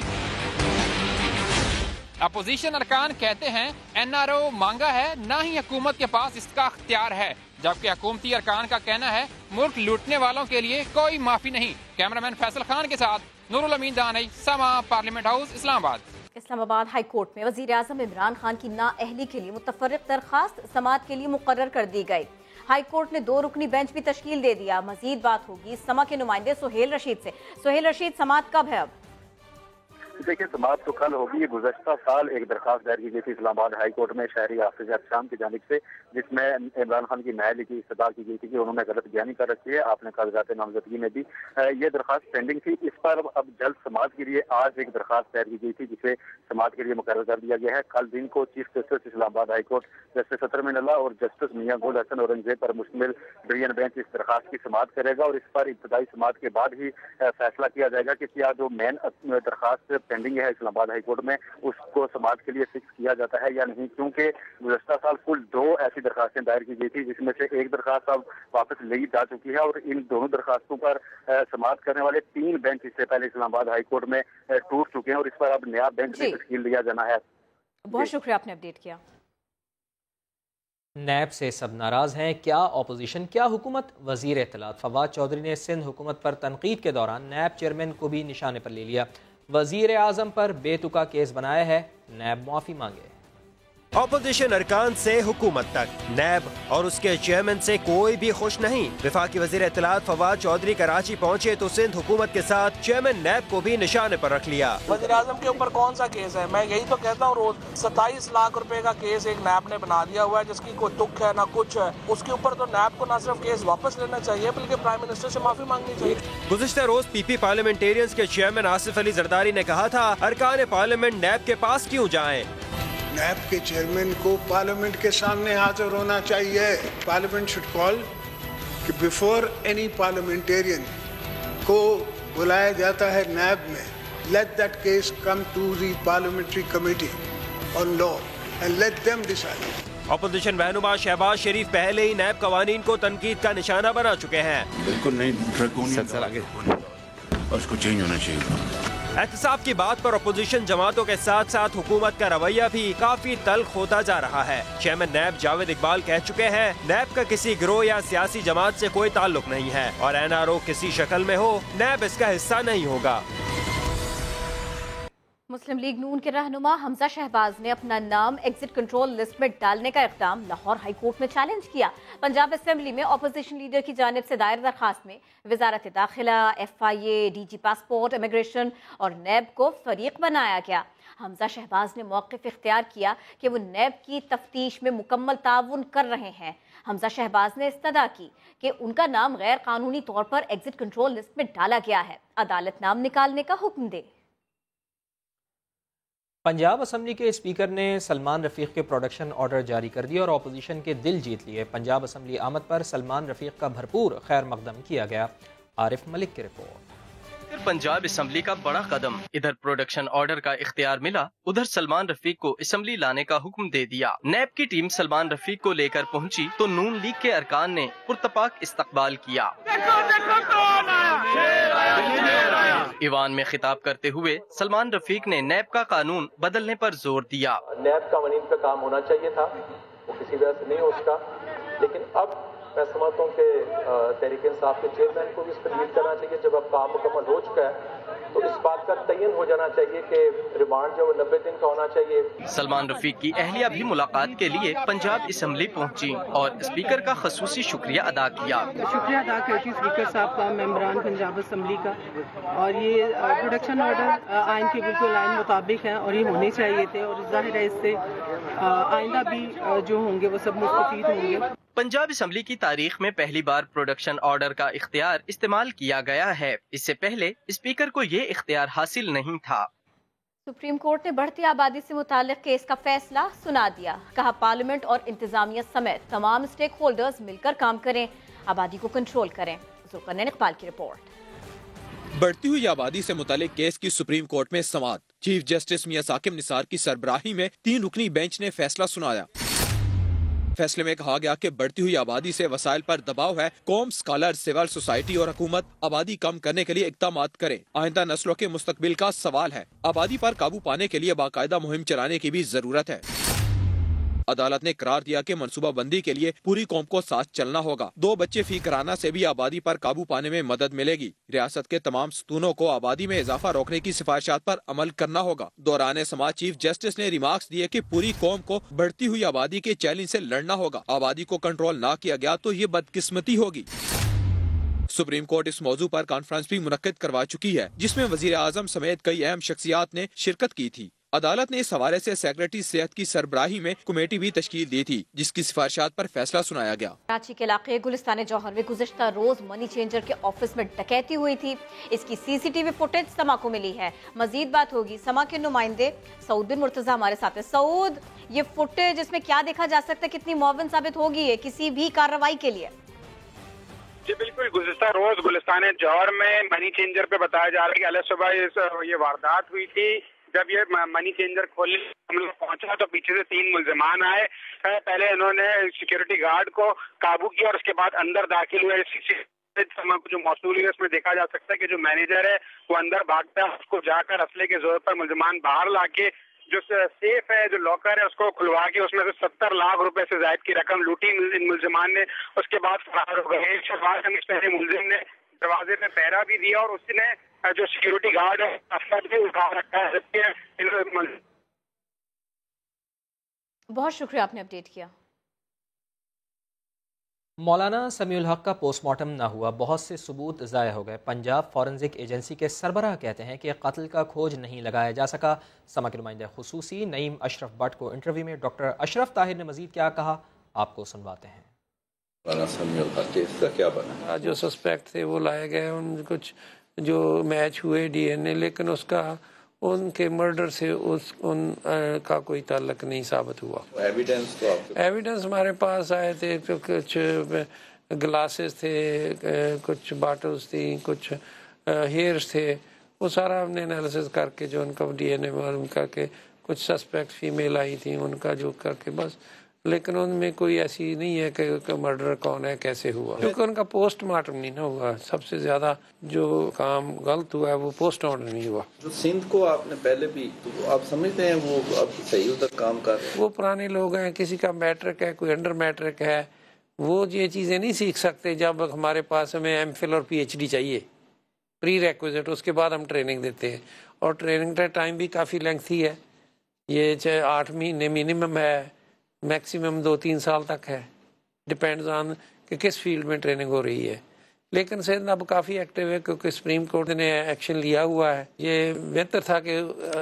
अपोजिशन अरकान कहते हैं NRO मांगा है, ना ही हुकूमत के पास इसका अख्तियार है, जबकि हुकूमती अरकान का कहना है मुल्क लूटने वालों के लिए कोई माफी नहीं। कैमरामैन फैसल खान के साथ नूरुल अमीन दानिश, समा, parliament house, Islamabad. Islamabad high court में वज़ीर आज़म इमरान खान की नाअहली के लिए मुतफर्रिक दरखास्त समाअत के लिए मुकर्रर कर दी गई। हाई कोर्ट ने 2 रुकनी बेंच भी तश्कील दे दिया। मजीद बात होगी समा के नुमाइंदे सुहेल रशीद से। सुहेल रशीद, समाअत कब है? अब देखिए, समाअत तो कल होगी। गुज़श्ता साल एक दरखास्त दायर की गई थी इस्लामाबाद हाई कोर्ट में शहरी हाफिज अहसाम की जानिब से, जिसमें इमरान खान की नाअहली की इस्तदा की गई थी कि उन्होंने गलत बयानी कर रखी है। आपने कागजात नामजदगी में भी ये दरखास्त पेंडिंग थी। इस पर अब जल्द समाअत के लिए आज एक दरखास्त दायर की गई थी, जिसे समाअत के लिए मुकर्रर कर दिया गया है। कल दिन को chief justice Islamabad high court justice अतरमीन अल्लाह और जस्टिस मियां गुल हसन औरंगजेब पर मुश्तमिल डिवीजन बेंच इस दरखास्त की समाअत करेगा और इस पर इब्तदाई समाअत के बाद ही फैसला किया जाएगा कि क्या जो मेन दरखास्त पेंडिंग है इस्लामाबाद हाई कोर्ट में, उसको समाअत के लिए फिक्स किया जाता है या नहीं। क्योंकि गुज़श्ता साल कुल 2 ऐसी दरखास्तें दायर की गई थी, जिसमें से एक दरखास्त अब वापस ली जा चुकी है और इन दोनों दरखास्तों पर समाअत करने वाले 3 बेंच इससे पहले इस्लामाबाद हाई कोर्ट में टूट चुके हैं और इस पर अब नया बेंच में तश्कील दिया जाना है। बहुत शुक्रिया, आपने अपडेट किया। नैब से सब नाराज हैं, क्या ऑपोजिशन, क्या हुकूमत? वजीर इत्तलात फवाद चौधरी ने सिंध हुकूमत पर तनकीद के दौरान नैब चेयरमैन को भी निशाने पर ले लिया। वजीर आज़म पर बेतुका केस बनाया है, नैब मुआफ़ी मांगे। ऑपोजिशन अरकान से हुकूमत तक, नैब और उसके चेयरमैन से कोई भी खुश नहीं। वफाकी वज़ीर इत्तलात फवाद चौधरी कराची पहुंचे तो सिंध हुकूमत के साथ चेयरमैन नैब को भी निशाने पर रख लिया। वज़ीर आज़म के ऊपर कौन सा केस है? मैं यही तो कहता हूँ, रोज 27 लाख रुपए का केस एक नैब ने बना दिया हुआ है, जिसकी कोई तुक है ना कुछ है। उसके ऊपर तो नैब को न सिर्फ केस वापस लेना चाहिए बल्कि प्राइम मिनिस्टर से माफी मांगनी चाहिए। गुज़िश्ता रोज PP पार्लियामेंटेरियंस के चेयरमैन आसिफ अली जरदारी ने कहा था, अरकान पार्लियामेंट नैब के पास क्यों जाएं? नैब के चेयरमैन को पार्लियामेंट के सामने हाजिर होना चाहिए। पार्लियामेंट शुड कॉल कि बिफोर एनी पार्लियामेंटेरियन को बुलाया जाता है नैब में, let that case come to the parliamentary committee on law and let them decide. Opposition रहनुमा शहबाज शरीफ पहले ही नैब कवानीन को तनकीद का निशाना बना चुके हैं। बिल्कुल नहीं, और उसको चेंज होना चाहिए। एहतसाब की बात पर अपोजिशन जमातों के साथ साथ हुकूमत का रवैया भी काफी तल्ख होता जा रहा है। चेयरमैन नैब जावेद इकबाल कह चुके हैं, नैब का किसी गिरोह या सियासी जमात से कोई ताल्लुक नहीं है और NRO किसी शक्ल में हो, नैब इसका हिस्सा नहीं होगा। मुस्लिम लीग नून के रहनुमा हमजा शहबाज ने अपना नाम एग्जिट कंट्रोल लिस्ट में डालने का इक़दाम लाहौर हाई कोर्ट में चैलेंज किया। पंजाब असेंबली में अपोजिशन लीडर की जानिब से दायर दरखास्त में वजारत दाखिला, FIA, DG पासपोर्ट, इमिग्रेशन और नैब को फरीक बनाया गया। हमजा शहबाज ने मौक़िफ़ इख्तियार किया कि वो नैब की तफ्तीश में मुकम्मल ताउन कर रहे हैं। हमजा शहबाज ने इस्तदा की कि उनका नाम गैर कानूनी तौर पर एग्जिट कंट्रोल लिस्ट में डाला गया है, अदालत नाम निकालने का हुक्म दे। पंजाब असम्बली के स्पीकर ने सलमान रफीक के प्रोडक्शन ऑर्डर जारी कर दिए और अपोजिशन के दिल जीत लिए। पंजाब असम्बली आमद पर सलमान रफीक का भरपूर खैर मकदम किया गया। आरिफ मलिक की रिपोर्ट। पंजाब असम्बली का बड़ा कदम, इधर प्रोडक्शन ऑर्डर का इख्तियार मिला, उधर सलमान रफीक को असम्बली लाने का हुक्म दे दिया। नैब की टीम सलमान रफीक को लेकर पहुंची तो नून लीग के अरकान ने पुरतपाक इस्तकबाल किया। ایوان میں خطاب کرتے ہوئے سلمان رفیق نے نیب کا قانون بدلنے پر زور دیا۔ نیب قوانین کا کام ہونا چاہیے تھا، وہ کسی وجہ سے نہیں ہو سکا، لیکن اب میں سمجھتا ہوں کہ تحریک انصاف کے چیئرمین کو بھی اس پر لیڈ کرنا چاہیے۔ جب اب کام مکمل ہو چکا ہے تو اس بات کا تعین ہو جانا چاہیے کہ ریمانڈ جو 90 دن کا ہونا چاہیے۔ سلمان رفیق کی اہلیہ بھی ملاقات کے لیے پنجاب اسمبلی پہنچی اور اسپیکر کا خصوصی شکریہ ادا کیا۔ شکریہ ادا کرتی اسپیکر صاحب کا، ممبران پنجاب اسمبلی کا، اور یہ پروڈکشن آرڈر آئین کے بالکل آئین مطابق ہیں اور یہ ہونے چاہیے تھے، اور ظاہر ہے اس سے آئندہ بھی جو ہوں گے وہ سب مستفید ہوں گے۔ پنجاب اسمبلی کی تاریخ میں پہلی بار پروڈکشن آرڈر کا اختیار استعمال کیا گیا ہے۔ اس سے پہلے اسپیکر کو یہ اختیار حاصل نہیں تھا۔ سپریم کورٹ نے بڑھتی آبادی سے متعلق کیس کا فیصلہ سنا دیا۔ کہا پارلیمنٹ اور انتظامیہ سمیت تمام اسٹیک ہولڈرز مل کر کام کریں، آبادی کو کنٹرول کریں۔ ذوالقرنین اقبال کی رپورٹ۔ بڑھتی ہوئی آبادی سے متعلق کیس کی سپریم کورٹ میں سماعت۔ چیف جسٹس میاں ثاقب نثار کی سربراہی میں 3 رکنی بینچ نے فیصلہ سنایا۔ فیصلے میں کہا گیا کہ بڑھتی ہوئی آبادی سے وسائل پر دباؤ ہے، قوم، اسکالر، سول سوسائٹی اور حکومت آبادی کم کرنے کے لیے اقدامات کرے۔ آئندہ نسلوں کے مستقبل کا سوال ہے، آبادی پر قابو پانے کے لیے باقاعدہ مہم چلانے کی بھی ضرورت ہے۔ عدالت نے قرار دیا کہ منصوبہ بندی کے لیے پوری قوم کو ساتھ چلنا ہوگا۔ 2 بچے فی گھرانہ سے بھی آبادی پر قابو پانے میں مدد ملے گی۔ ریاست کے تمام ستونوں کو آبادی میں اضافہ روکنے کی سفارشات پر عمل کرنا ہوگا۔ دوران سماعت چیف جسٹس نے ریمارکس دیے کہ پوری قوم کو بڑھتی ہوئی آبادی کے چیلنج سے لڑنا ہوگا۔ آبادی کو کنٹرول نہ کیا گیا تو یہ بدقسمتی ہوگی۔ سپریم کورٹ اس موضوع پر کانفرنس بھی منعقد کروا چکی ہے، جس میں وزیر اعظم سمیت کئی اہم شخصیات نے شرکت کی تھی۔ عدالت نے اس حوالے سے سیکرٹری صحت کی سربراہی میں کمیٹی بھی تشکیل دی تھی، جس کی سفارشات پر فیصلہ سنایا گیا۔ کراچی کے علاقے گلستان جوہر میں گزشتہ روز منی چینجر کے آفس میں ڈکیتی ہوئی تھی۔ اس کی CCTV فوٹیج سما کو ملی ہے۔ مزید بات ہوگی، سما کے نمائندے سعود بن مرتضی ہمارے ساتھ ہیں۔ سعود، یہ فوٹیج اس میں کیا دیکھا جا سکتا ہے، کتنی معاون ثابت ہوگی ہے کسی بھی کارروائی کے لیے؟ جی بالکل، گزشتہ روز گلستان جوہر میں منی چینجر پہ بتایا جا رہا ہے کہ الگ صبح یہ واردات ہوئی تھی۔ جب یہ منی چینجر کھولنے پہنچا تو پیچھے سے 3 ملزمان آئے۔ پہلے انہوں نے سیکیورٹی گارڈ کو قابو کیا اور اس کے بعد اندر داخل ہوئے۔ جو موصول ہوئی اس میں دیکھا جا سکتا ہے کہ جو مینیجر ہے وہ اندر بھاگتا ہے، اس کو جا کر اسلحے کے زور پر ملزمان باہر لا کے جو سیف ہے، جو لاکر ہے، اس کو کھلوا کے اس میں سے 70 لاکھ روپے سے زائد کی رقم لوٹی ان ملزمان نے۔ اس کے بعد فرار ہو گئے۔ پہلے ملزم نے دروازے پہ پہرا بھی دیا اور اس نے جو سیکیورٹی گارڈ ہے بھی اٹھا رکھا ہے۔ بہت شکریہ، آپ نے اپڈیٹ کیا۔ مولانا سمیع الحق کا پوسٹ مارٹم نہ ہوا، بہت سے ثبوت ضائع ہو گئے۔ پنجاب فورنزک ایجنسی کے سربراہ کہتے ہیں کہ قتل کا کھوج نہیں لگایا جا سکا۔ سما کے نمائندہ خصوصی نعیم اشرف بٹ کو انٹرویو میں ڈاکٹر اشرف طاہر نے مزید کیا کہا، آپ کو سنواتے ہیں۔ مولانا سمیع الحق کیس کا کیا بنا؟ جو سسپیکٹ تھے وہ لائے گئے، ان کچھ جو میچ ہوئے DNA، لیکن اس کا ان کے مرڈر سے ان کا کوئی تعلق نہیں ثابت ہوا۔ ایویڈنس ہمارے پاس آئے تھے، کچھ گلاسز تھے، کچھ باٹلز تھیں، کچھ ہیئرز تھے، وہ سارا ہم نے انالیسس کر کے جو ان کا DNA معلوم کر کے کچھ سسپیکٹ فیمیل آئی تھیں ان کا جو کر کے بس، لیکن ان میں کوئی ایسی نہیں ہے کہ مرڈر کون ہے، کیسے ہوا، کیونکہ ان کا پوسٹ مارٹم نہیں نہ ہوا۔ سب سے زیادہ جو کام غلط ہوا ہے وہ پوسٹ مارٹم نہیں ہوا۔ جو سندھ کو آپ نے پہلے بھی، تو آپ سمجھتے ہیں وہ اب صحیح ادھر کام کر رہے ہیں؟ وہ پرانے لوگ ہیں، کسی کا میٹرک ہے، کوئی انڈر میٹرک ہے، وہ یہ چیزیں نہیں سیکھ سکتے۔ جب ہمارے پاس ہمیں MPhil اور PhD چاہیے پری ریکویزٹ، اس کے بعد ہم ٹریننگ دیتے ہیں، اور ٹریننگ کا ٹائم بھی کافی لینتھی ہے، یہ 8 مہینے منیمم ہے، میکسیمم 2-3 سال تک ہے، ڈپینڈز آن کہ کس فیلڈ میں ٹریننگ ہو رہی ہے۔ لیکن سندھ اب کافی ایکٹیو ہے کیونکہ سپریم کورٹ نے ایکشن لیا ہوا ہے۔ یہ بہتر تھا کہ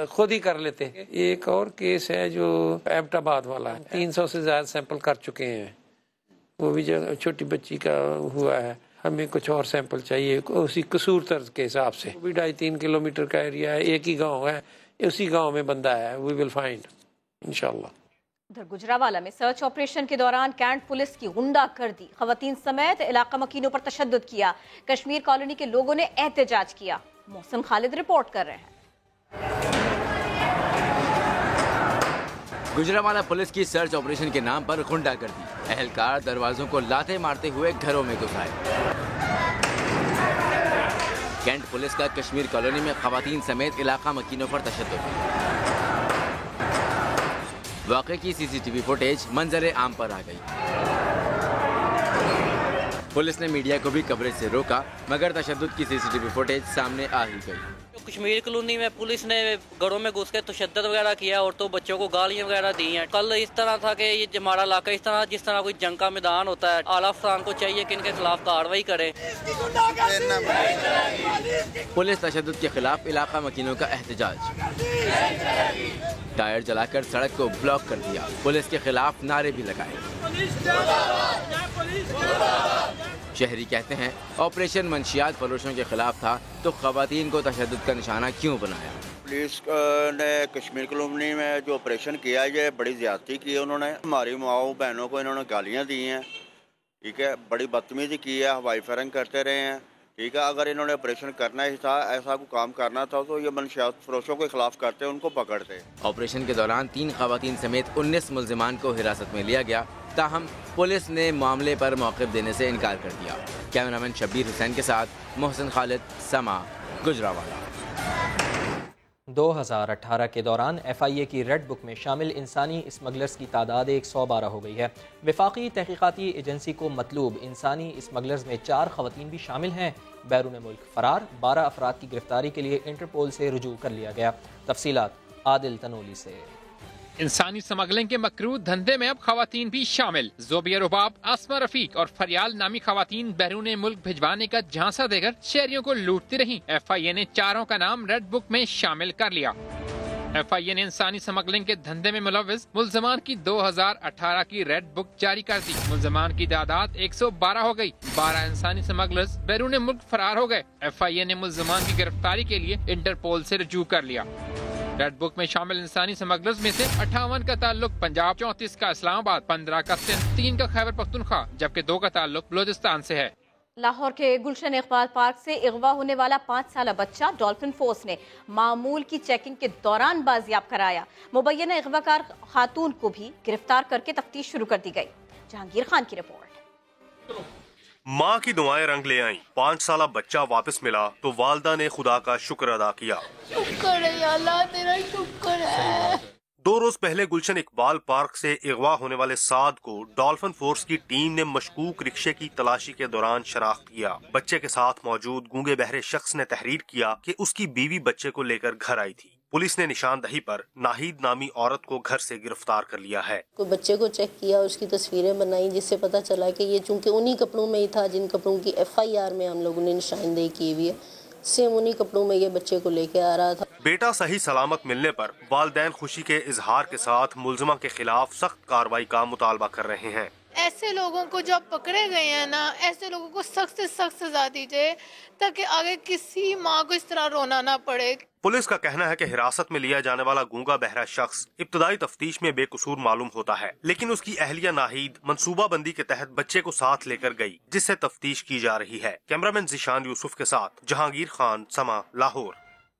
خود ہی کر لیتے۔ ایک اور کیس ہے جو ایبٹ آباد والا ہے، 300 سے زیادہ سیمپل کر چکے ہیں، وہ بھی جو چھوٹی بچی کا ہوا ہے۔ ہمیں کچھ اور سیمپل چاہیے اسی قصور طرز کے حساب سے۔ وہ بھی 2.5-3 کلومیٹر کا ایریا ہے، ایک ہی گاؤں ہے، اسی گاؤں میں بندہ ہے، وی ول فائنڈ انشاءاللہ۔ ادھر گجراوالا میں سرچ آپریشن کے دوران کینٹ پولیس کی غنڈہ گردی، خواتین سمیت علاقہ مکینوں پر تشدد کیا، کشمیر کالونی کے لوگوں نے احتجاج کیا۔ محسن خالد رپورٹ کر رہے ہیں۔ گجراوالا پولیس کی سرچ آپریشن کے نام پر غنڈہ گردی، اہلکار دروازوں کو لاتے مارتے ہوئے گھروں میں گھس آئے۔ कैंट पुलिस का कश्मीर कॉलोनी में खवातीन समेत इलाका मकीनों पर तशद्दुद। वाक़े की सीसीटीवी फुटेज मंजर आम पर आ गई। पुलिस ने मीडिया को भी कवरेज से रोका, मगर तशद्दुद की सीसीटीवी फुटेज सामने आ ही गई। कश्मीर कॉलोनी में पुलिस ने घरों में घुस के तशद्दुद वगैरह किया और तो बच्चों को गालियां वगैरह दी हैं। कल इस तरह था कि ये हमारा इलाका इस तरह जिस तरह कोई जंग का मैदान होता है। आला अफसरान को चाहिए कि इनके खिलाफ कार्रवाई करे। पुलिस तशद्दुद के खिलाफ इलाका मकीनों का एहतजाज। टायर जलाकर सड़क को ब्लॉक कर दिया। पुलिस के खिलाफ नारे भी लगाए। शहरी कहते हैं ऑपरेशन मंशियात फरोशों के खिलाफ था तो खवातीन को तशद्दुद का निशाना क्यों बनाया। पुलिस ने कश्मीर कॉलोनी में जो ऑपरेशन किया ये बड़ी ज्यादती की है। उन्होंने हमारी माओ बहनों को इन्होंने गालियां दी हैं, ठीक है, बड़ी बदतमीजी की है, हवाई फायरिंग करते रहे हैं, ठीक है। अगर इन्होंने ऑपरेशन करना ही था, ऐसा कोई काम करना था तो ये मंशियात फरोशों के खिलाफ करते, उनको पकड़ते। ऑपरेशन के दौरान 3 खवातीन समेत 19 मुल्जिमान को हिरासत में लिया गया, ताहम पुलिस ने मामले पर मौक़िफ़ देने से इनकार कर दिया। कैमरामैन शब्बीर हुसैन के साथ मोहसिन खालिद, समा, गुजरावाला। 2018 के दौरान FIA की रेड बुक में शामिल इंसानी स्मगलर्स की तादाद 112 हो गई है। वफाकी तहकीकाती एजेंसी को मतलूब इंसानी स्मगलर्स में 4 खवातीन भी शामिल हैं। बैरून मुल्क फरार 12 अफराद की गिरफ्तारी के लिए इंटरपोल से रुजू कर लिया गया। तफसीलात आदिल तनोली से। इंसानी स्मगलिंग के मकरूह धंधे में अब खवातीन भी शामिल। जोबिया रुबाब, आसमा रफीक और फरियाल नामी खवातीन बैरून मुल्क भिजवाने का झांसा देकर शहरियों को लूटती रहीं। FIA ने 4 का नाम रेड बुक में शामिल कर लिया। FIA ने इंसानी स्मगलिंग के धंधे में मुलव्विस मुल्ज़मान की 2018 की रेड बुक जारी कर दी। मुल्ज़मान की तादाद 112 हो गई। 12 इंसानी स्मगलर्स बैरून मुल्क फरार हो गए। FIA ने मुल्ज़मान की गिरफ्तारी के लिए इंटरपोल से रुजू कर लिया। रेड बुक में शामिल इंसानी स्मगलर्स में से 58 का ताल्लुक पंजाब, 34 का इस्लामाबाद, 15 का सिंध, 3 का खैबर पख्तूनख्वा जबकि 2 का ताल्लुक बलोचिस्तान से है। लाहौर के गुलशन इकबाल पार्क से अगवा होने वाला 5 साला बच्चा डॉल्फिन फोर्स ने मामूल की चेकिंग के दौरान बाजियाब कराया। मुबैना अगवाकार खातून को भी गिरफ्तार करके तफ्तीश शुरू कर दी गई। जहांगीर खान की रिपोर्ट। माँ की दुआएं रंग ले आईं। 5 साला बच्चा वापस मिला तो वालदा ने खुदा का शुक्र अदा किया। शुक्र है अल्लाह, तेरा शुक्र है। 2 रोज पहले गुलशन इकबाल पार्क से अगवा होने वाले साद को डॉल्फिन फोर्स की टीम ने मशकूक रिक्शे की तलाशी के दौरान शनाख्त किया। बच्चे के साथ मौजूद गूंगे बहरे शख्स ने तहरीर किया कि उसकी बीवी बच्चे को लेकर घर आई थी। पुलिस ने निशानदही पर नाहिद नामी औरत को घर से गिरफ्तार कर लिया है। कोई बच्चे को चेक किया, उसकी तस्वीरें बनाई, जिससे पता चला कि ये चूंकि उन्हीं कपड़ों में ही था जिन कपड़ों की FIR में हम लोगों ने निशानदेही की हुई है। सेम उन्हीं कपड़ों में ये बच्चे को लेके आ रहा था। बेटा सही सलामत मिलने पर वालिदैन खुशी के इजहार के साथ मुल्जिमा के खिलाफ सख्त कार्रवाई का मुतालबा कर रहे हैं। ऐसे लोगों को जो पकड़े गए हैं ना, ऐसे लोगों को सख्त से सख्त सजा दीजिए ताकि आगे किसी माँ को इस तरह रोना ना पड़े। पुलिस का कहना है कि हिरासत में लिया जाने वाला गूंगा बहरा शख्स इब्तदाई तफ्तीश में बेकसूर मालूम होता है, लेकिन उसकी अहलिया नाहिद मंसूबा बंदी के तहत बच्चे को साथ लेकर गई, जिससे तफ्तीश की जा रही है। कैमरामैन जिशान यूसुफ के साथ जहांगीर खान, समा, लाहौर।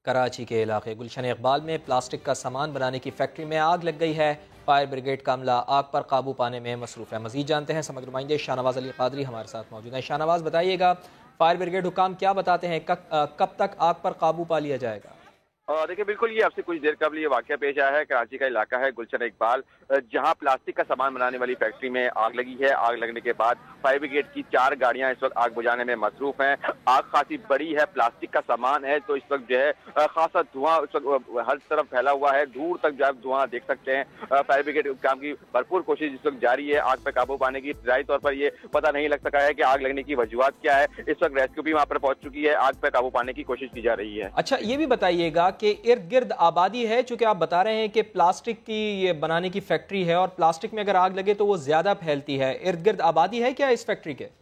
कराची के इलाके गुलशन इकबाल में प्लास्टिक का सामान बनाने की फैक्ट्री में आग लग गई है। फायर ब्रिगेड का अमला आग पर काबू पाने में मसरूफ है। मजीद जानते हैं समग्र नुमाइंदे शाहनवाज अली कादरी हमारे साथ मौजूद हैं। शाहनवाज, बताइएगा फायर ब्रिगेड हुकाम क्या बताते हैं, कब तक आग पर काबू पा लिया जाएगा? देखिए, बिल्कुल ये आपसे कुछ देर कबल ये वाकया पेश आया है। कराची का इलाका है गुलशन इकबाल, जहां प्लास्टिक का सामान बनाने वाली फैक्ट्री में आग लगी है। आग लगने के बाद फायर ब्रिगेड की 4 गाड़ियां इस वक्त आग बुझाने में मसरूफ हैं। आग खासी बड़ी है, प्लास्टिक का सामान है, तो इस वक्त जो है खासा धुआं इस वक्त हर तरफ फैला हुआ है। दूर तक जो है धुआं देख सकते हैं। फायर ब्रिगेड काम की भरपूर कोशिश इस वक्त जारी है आग पर काबू पाने की। इब्तदाई तौर पर ये पता नहीं लग सका है कि आग लगने की वजूहत क्या है। इस वक्त रेस्क्यू भी वहाँ पर पहुंच चुकी है, आग पर काबू पाने की कोशिश की जा रही है। अच्छा, ये भी बताइएगा कि इर्द गिर्द आबादी है, चूंकि आप बता रहे हैं कि प्लास्टिक की ये बनाने की फैक्ट्री है और प्लास्टिक में अगर आग लगे तो वो ज्यादा फैलती है, इर्द गिर्द आबादी है क्या इस फैक्ट्री के?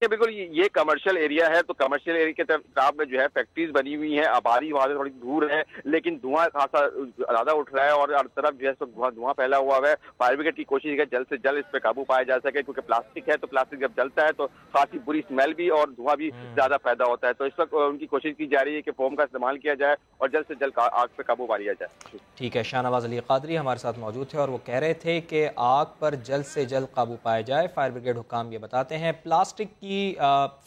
बिल्कुल ये कमर्शियल एरिया है, तो कमर्शियल एरिया के तरफ में जो है फैक्ट्रीज बनी हुई हैं। आबादी वहाँ से थोड़ी दूर है, लेकिन धुआं खासा ज्यादा उठ रहा है और हर तरफ जो है धुआं फैला हुआ है। फायर ब्रिगेड की कोशिश है जल्द से जल्द इस पे काबू पाया जा सके, क्योंकि प्लास्टिक है तो प्लास्टिक जब जलता है तो खासी बुरी स्मेल भी और धुआं भी ज्यादा पैदा होता है। तो इस वक्त उनकी कोशिश की जा रही है कि फोम का इस्तेमाल किया जाए और जल्द से जल्द आग पे काबू पा लिया जाए। ठीक है, शाहनवाज अली कादरी हमारे साथ मौजूद थे और वो कह रहे थे कि आग पर जल्द से जल्द काबू पाया जाए। फायर ब्रिगेड हुकाम ये बताते हैं प्लास्टिक की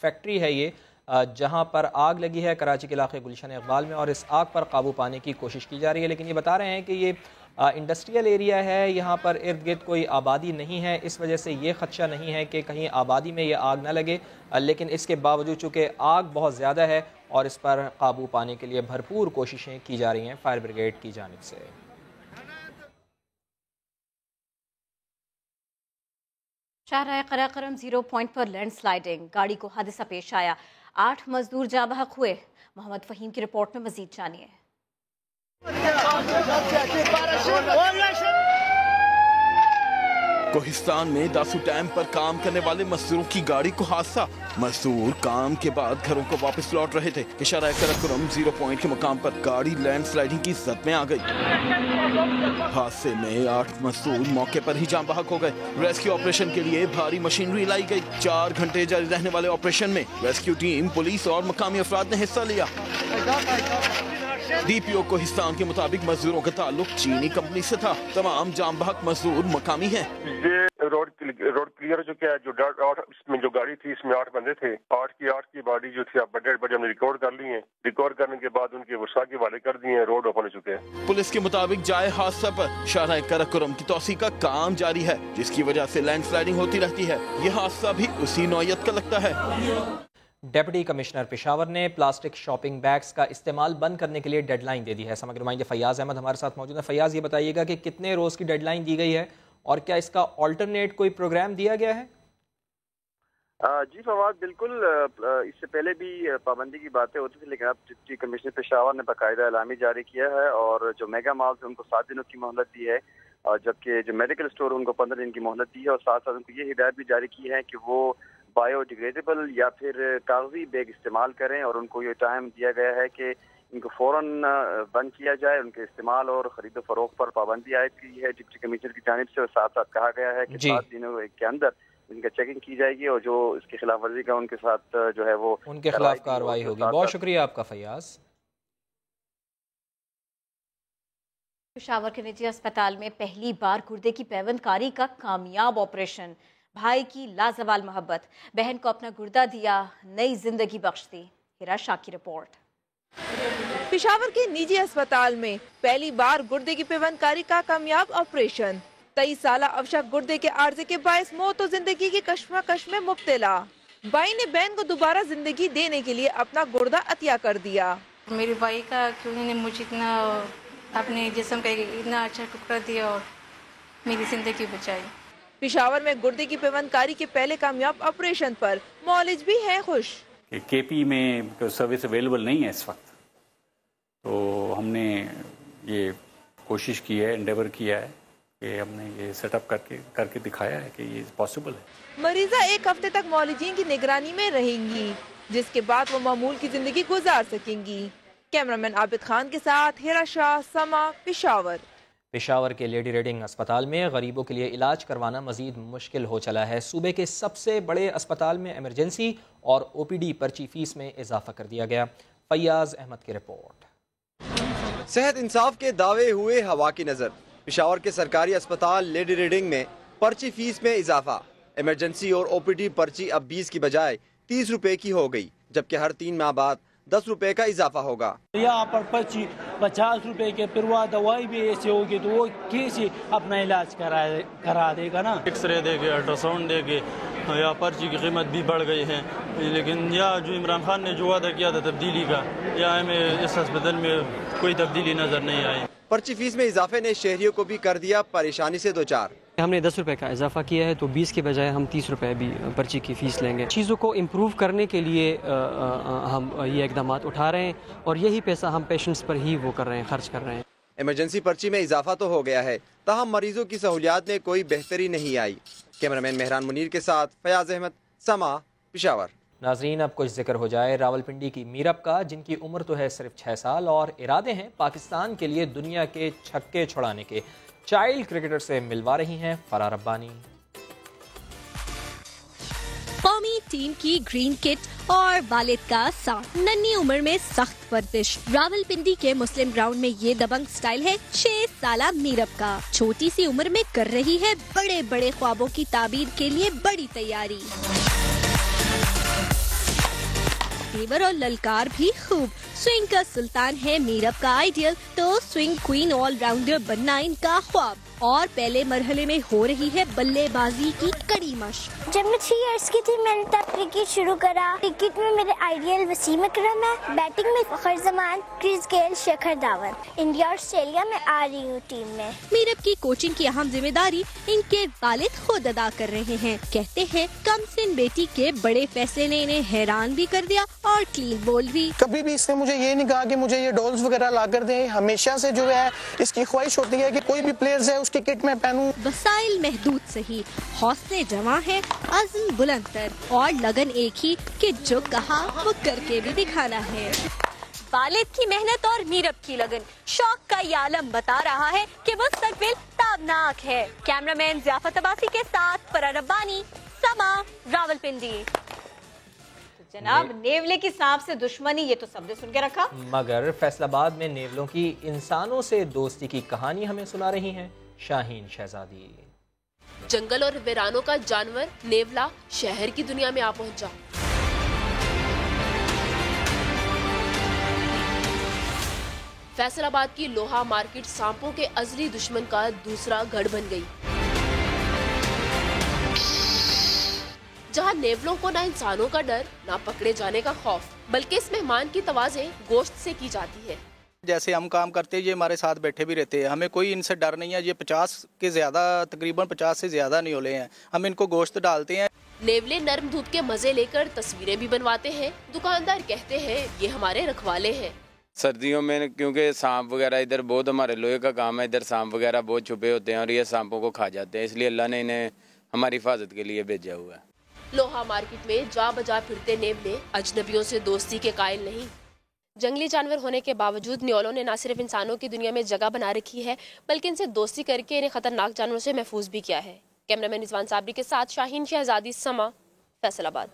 फैक्ट्री है ये, जहां पर आग लगी है कराची के इलाके गुलशन इकबाल में, और इस आग पर काबू पाने की कोशिश की जा रही है। लेकिन ये बता रहे हैं कि ये इंडस्ट्रियल एरिया है, यहाँ पर इर्द गिर्द कोई आबादी नहीं है, इस वजह से ये खदशा नहीं है कि कहीं आबादी में ये आग ना लगे। लेकिन इसके बावजूद चूँकि आग बहुत ज़्यादा है और इस पर काबू पाने के लिए भरपूर कोशिशें की जा रही हैं फायर ब्रिगेड की जानिब से। शाहराह कराकरम 0 पॉइंट पर लैंडस्लाइडिंग, गाड़ी को हादसा पेश आया, 8 मजदूर जाँ बहक हुए। मोहम्मद फहीम की रिपोर्ट में मजीद जानिए। कोहिस्तान में दासू डैम पर काम करने वाले मजदूरों की गाड़ी को हादसा। मजदूर काम के बाद घरों को वापस लौट रहे थे कि शाहराह कराकरम 0 पॉइंट के मुकाम पर गाड़ी लैंडस्लाइडिंग की जद में आ गई। हादसे में 8 मजदूर मौके पर ही जान बहक हो गए। रेस्क्यू ऑपरेशन के लिए भारी मशीनरी लाई गई। 4 घंटे जारी रहने वाले ऑपरेशन में रेस्क्यू टीम, पुलिस और मकामी अफराद ने हिस्सा लिया। डीपीओ कोहिस्तान के मुताबिक मजदूरों का ताल्लुक चीनी कंपनी से था। तमाम जाम बहक मजदूर मकामी हैं। ये रोड क्लियर जो क्या है, इसमें जो गाड़ी थी इसमें 8 बंदे थे। 8 की बॉडी जो थी बड़े हमने रिकॉर्ड कर ली है। रिकॉर्ड करने के बाद उनके वसा के हवाले कर दिए हैं, रोड ओपन हो चुके हैं। पुलिस के मुताबिक जाए हादसा पर शाहराह कराकरम की तौसी का काम जारी है, जिसकी वजह से लैंडस्लाइडिंग होती रहती है। यह हादसा भी उसी नौयत का लगता है। डिप्टी कमिश्नर पेशावर ने प्लास्टिक शॉपिंग बैग्स का इस्तेमाल बंद करने के लिए डेडलाइन दे दी है। समग्र नुमाइंदे फैयाज अहमद हमारे साथ मौजूद है। फैयाज, ये बताइएगा कि कितने रोज़ की डेडलाइन दी गई है और क्या इसका ऑल्टरनेट कोई प्रोग्राम दिया गया है? जी फवाद, बिल्कुल इससे पहले भी पाबंदी की बातें होती थी, लेकिन अब डिप्टी कमिश्नर पेशावर ने बाकायदा एलामी जारी किया है और जो मेगा मॉल्स हैं उनको 7 दिनों की मोहलत दी है, और जबकि जो मेडिकल स्टोर उनको 15 दिन की मोहलत दी है, और साथ साथ उनको ये हिदायत भी जारी की है कि वो बायोडिग्रेडेबल या फिर कागजी बैग इस्तेमाल करें, और उनको ये टाइम दिया गया है कि इनको फौरन बंद किया जाए। उनके इस्तेमाल और खरीदो फरोख्त पर पाबंदी आयद की है डिप्टी कमिश्नर की जानिब से, और साथ साथ कहा गया है कि 7 दिनों के अंदर इनका चेकिंग की जाएगी और जो इसकी खिलाफ वर्जी का उनके साथ जो है वो उनके खिलाफ कार्रवाई होगी। बहुत शुक्रिया आपका फैयाज। पेशावर के निजी अस्पताल में पहली बार गुर्दे की पैवंदकारी का कामयाब ऑपरेशन। भाई की लाजवाल मोहब्बत, बहन को अपना गुर्दा दिया, नई जिंदगी बख्श दी। हिरा शाह की रिपोर्ट। पेशावर के निजी अस्पताल में पहली बार गुर्दे की पैवंदकारी का कामयाब ऑपरेशन। 23 साल अफशा गुर्दे के आर्जे के बायस मौत और जिंदगी की कश्मकश में मुब्तला। भाई ने बहन को दोबारा जिंदगी देने के लिए अपना गुर्दा अतिया कर दिया। मेरे भाई का कि उन्होंने मुझे इतना अपने जिस्म का इतना अच्छा टुकड़ा दिया और मेरी जिंदगी बचाई। पेशावर में गुर्दे की पैवंदकारी के पहले कामयाब ऑपरेशन पर मौलिज भी हैं खुश। केपी में सर्विस अवेलेबल नहीं है इस वक्त, तो हमने ये कोशिश की है, एंडेवर किया है कि हमने ये सेटअप करके दिखाया है कि ये पॉसिबल है। मरीजा 1 हफ्ते तक मौलिजीन की निगरानी में रहेंगी, जिसके बाद वो मामूल की जिंदगी गुजार सकेंगी। कैमरामैन आबिद खान के साथ हिरा शाह, समा, पेशावर। पेशावर के लेडी रेडिंग अस्पताल में गरीबों के लिए इलाज करवाना मजीद मुश्किल हो चला है। सूबे के सबसे बड़े अस्पताल में एमरजेंसी और ओपीडी पर्ची फीस में इजाफा कर दिया गया। फैयाज अहमद की रिपोर्ट। सेहत इंसाफ के दावे हुए हवा की नजर। पेशावर के सरकारी अस्पताल लेडी रीडिंग में पर्ची फीस में इजाफा। इमरजेंसी और ओपीडी पर्ची अब 20 की बजाय 30 रुपए की हो गई, जबकि हर 3 माह बाद 10 रुपए का इजाफा होगा। यहाँ पर पर्ची 50 रुपए के, फिर वह दवाई भी ऐसे होगी तो वो कैसे अपना इलाज करा देगा ना। एक्सरे देंगे, अल्ट्रासाउंड देंगे, या पर्ची की कीमत भी बढ़ गई है। लेकिन या जो इमरान खान ने जो वादा किया था तब्दीली का, या हमें इस अस्पताल में कोई तब्दीली नजर नहीं आई। पर्ची फीस में इजाफे ने शहरियों को भी कर दिया परेशानी से दो चार। हमने 10 रुपए का इजाफा किया है, तो 20 के बजाय हम 30 रुपए भी पर्ची की फीस लेंगे। चीज़ों को इम्प्रूव करने के लिए हम ये इकदाम उठा रहे हैं और यही पैसा हम पेशेंट्स पर ही वो कर रहे हैं, खर्च कर रहे हैं। इमरजेंसी पर्ची में इजाफा तो हो गया है, ताहम मरीजों की सहूलियात में कोई बेहतरी नहीं आई। कैमरामैन मेहरान मुनीर के साथ फयाज अहमद, समा, पेशावर। नाजरीन, अब कुछ जिक्र हो जाए रावलपिंडी की मीरब का, जिनकी उम्र तो है सिर्फ 6 साल और इरादे हैं पाकिस्तान के लिए दुनिया के छक्के छुड़ाने के। चाइल्ड क्रिकेटर से मिलवा रही हैं फरार रब्बानी। कौमी टीम की ग्रीन किट और वालिद का साथ, नन्ही उम्र में सख्त वर्जिश। रावलपिंडी के मुस्लिम ग्राउंड में ये दबंग स्टाइल है 6 साला मीरब का। छोटी सी उम्र में कर रही है बड़े बड़े ख्वाबों की ताबीर के लिए बड़ी तैयारी। तेवर और ललकार भी खूब। स्विंग का सुल्तान है मीरब का आइडियल, तो स्विंग क्वीन ऑलराउंडर बनना इनका ख्वाब। और पहले मरहले में हो रही है बल्लेबाजी की कड़ी मशक। जब मैं 3 इयर्स की थी मैंने तब क्रिकेट शुरू करा। क्रिकेट में मेरे आइडियल वसीम अकरम है, बैटिंग में Fakhar Zaman, Chris Gayle, Shikhar Dhawan. India और ऑस्ट्रेलिया में आ रही हूँ टीम में। मीरब की कोचिंग की अहम जिम्मेदारी इनके वालिद खुद अदा कर रहे हैं। कहते हैं कम सिन बेटी के बड़े फैसले ने इन्हें हैरान भी कर दिया और क्लीन बोल भी। कभी भी इसने मुझे ये नहीं कहा कि मुझे ये डॉल्स वगैरह ला कर दे। हमेशा से जो है इसकी ख्वाहिश होती है कि कोई भी प्लेयर्स है उसकी किट में पहनूं। वसाइल महदूद सही, हौसले जमा है, अज़्म बुलंदतर और लगन एक ही कि जो कहा वो करके भी दिखाना है। वालिद की मेहनत और मीरब की लगन, शौक का ये आलम बता रहा है कि मुस्तकबिल ताबनाक है। कैमरामैन ज़ियाफत अब्बासी के साथ फरहान रब्बानी, समा, रावलपिंडी। जनाब, नेवले की सांप से दुश्मनी, ये तो सबने सुन के रखा। मगर फैसलाबाद में नेवलों की इंसानों से दोस्ती की कहानी हमें सुना रही हैं शाहीन शहजादी। जंगल और वीरानों का जानवर नेवला शहर की दुनिया में आ पहुंचा। फैसलाबाद की लोहा मार्केट सांपों के अजली दुश्मन का दूसरा गढ़ बन गई, जहां नेवलों को ना इंसानों का डर, ना पकड़े जाने का खौफ, बल्कि इस मेहमान की तवाज़े गोश्त से की जाती है। जैसे हम काम करते हैं ये हमारे साथ बैठे भी रहते हैं, हमें कोई इनसे डर नहीं है। ये 50 के ज्यादा, तकरीबन 50 से ज्यादा नियोले हैं। हम इनको गोश्त डालते हैं। नेवले नर्म धूप के मजे लेकर तस्वीरें भी बनवाते हैं। दुकानदार कहते हैं ये हमारे रखवाले हैं। सर्दियों में क्योंकि सांप वगैरह इधर बहुत, हमारे लोहे का काम है, इधर सांप वगैरह बहुत छुपे होते हैं और ये सांपों को खा जाते हैं, इसलिए अल्लाह ने इन्हें हमारी हिफाजत के लिए भेजा हुआ है। लोहा मार्केट में जा बजा फिरते नेवले अजनबियों से दोस्ती के कायल नहीं। जंगली जानवर होने के बावजूद न्योलों ने न सिर्फ इंसानों की दुनिया में जगह बना रखी है, बल्कि इनसे दोस्ती करके इन्हें खतरनाक जानवरों से महफूज भी किया है। कैमरामैन रिजवान साबरी के साथ शाहीन शहजादी, समा, फैसलाबाद।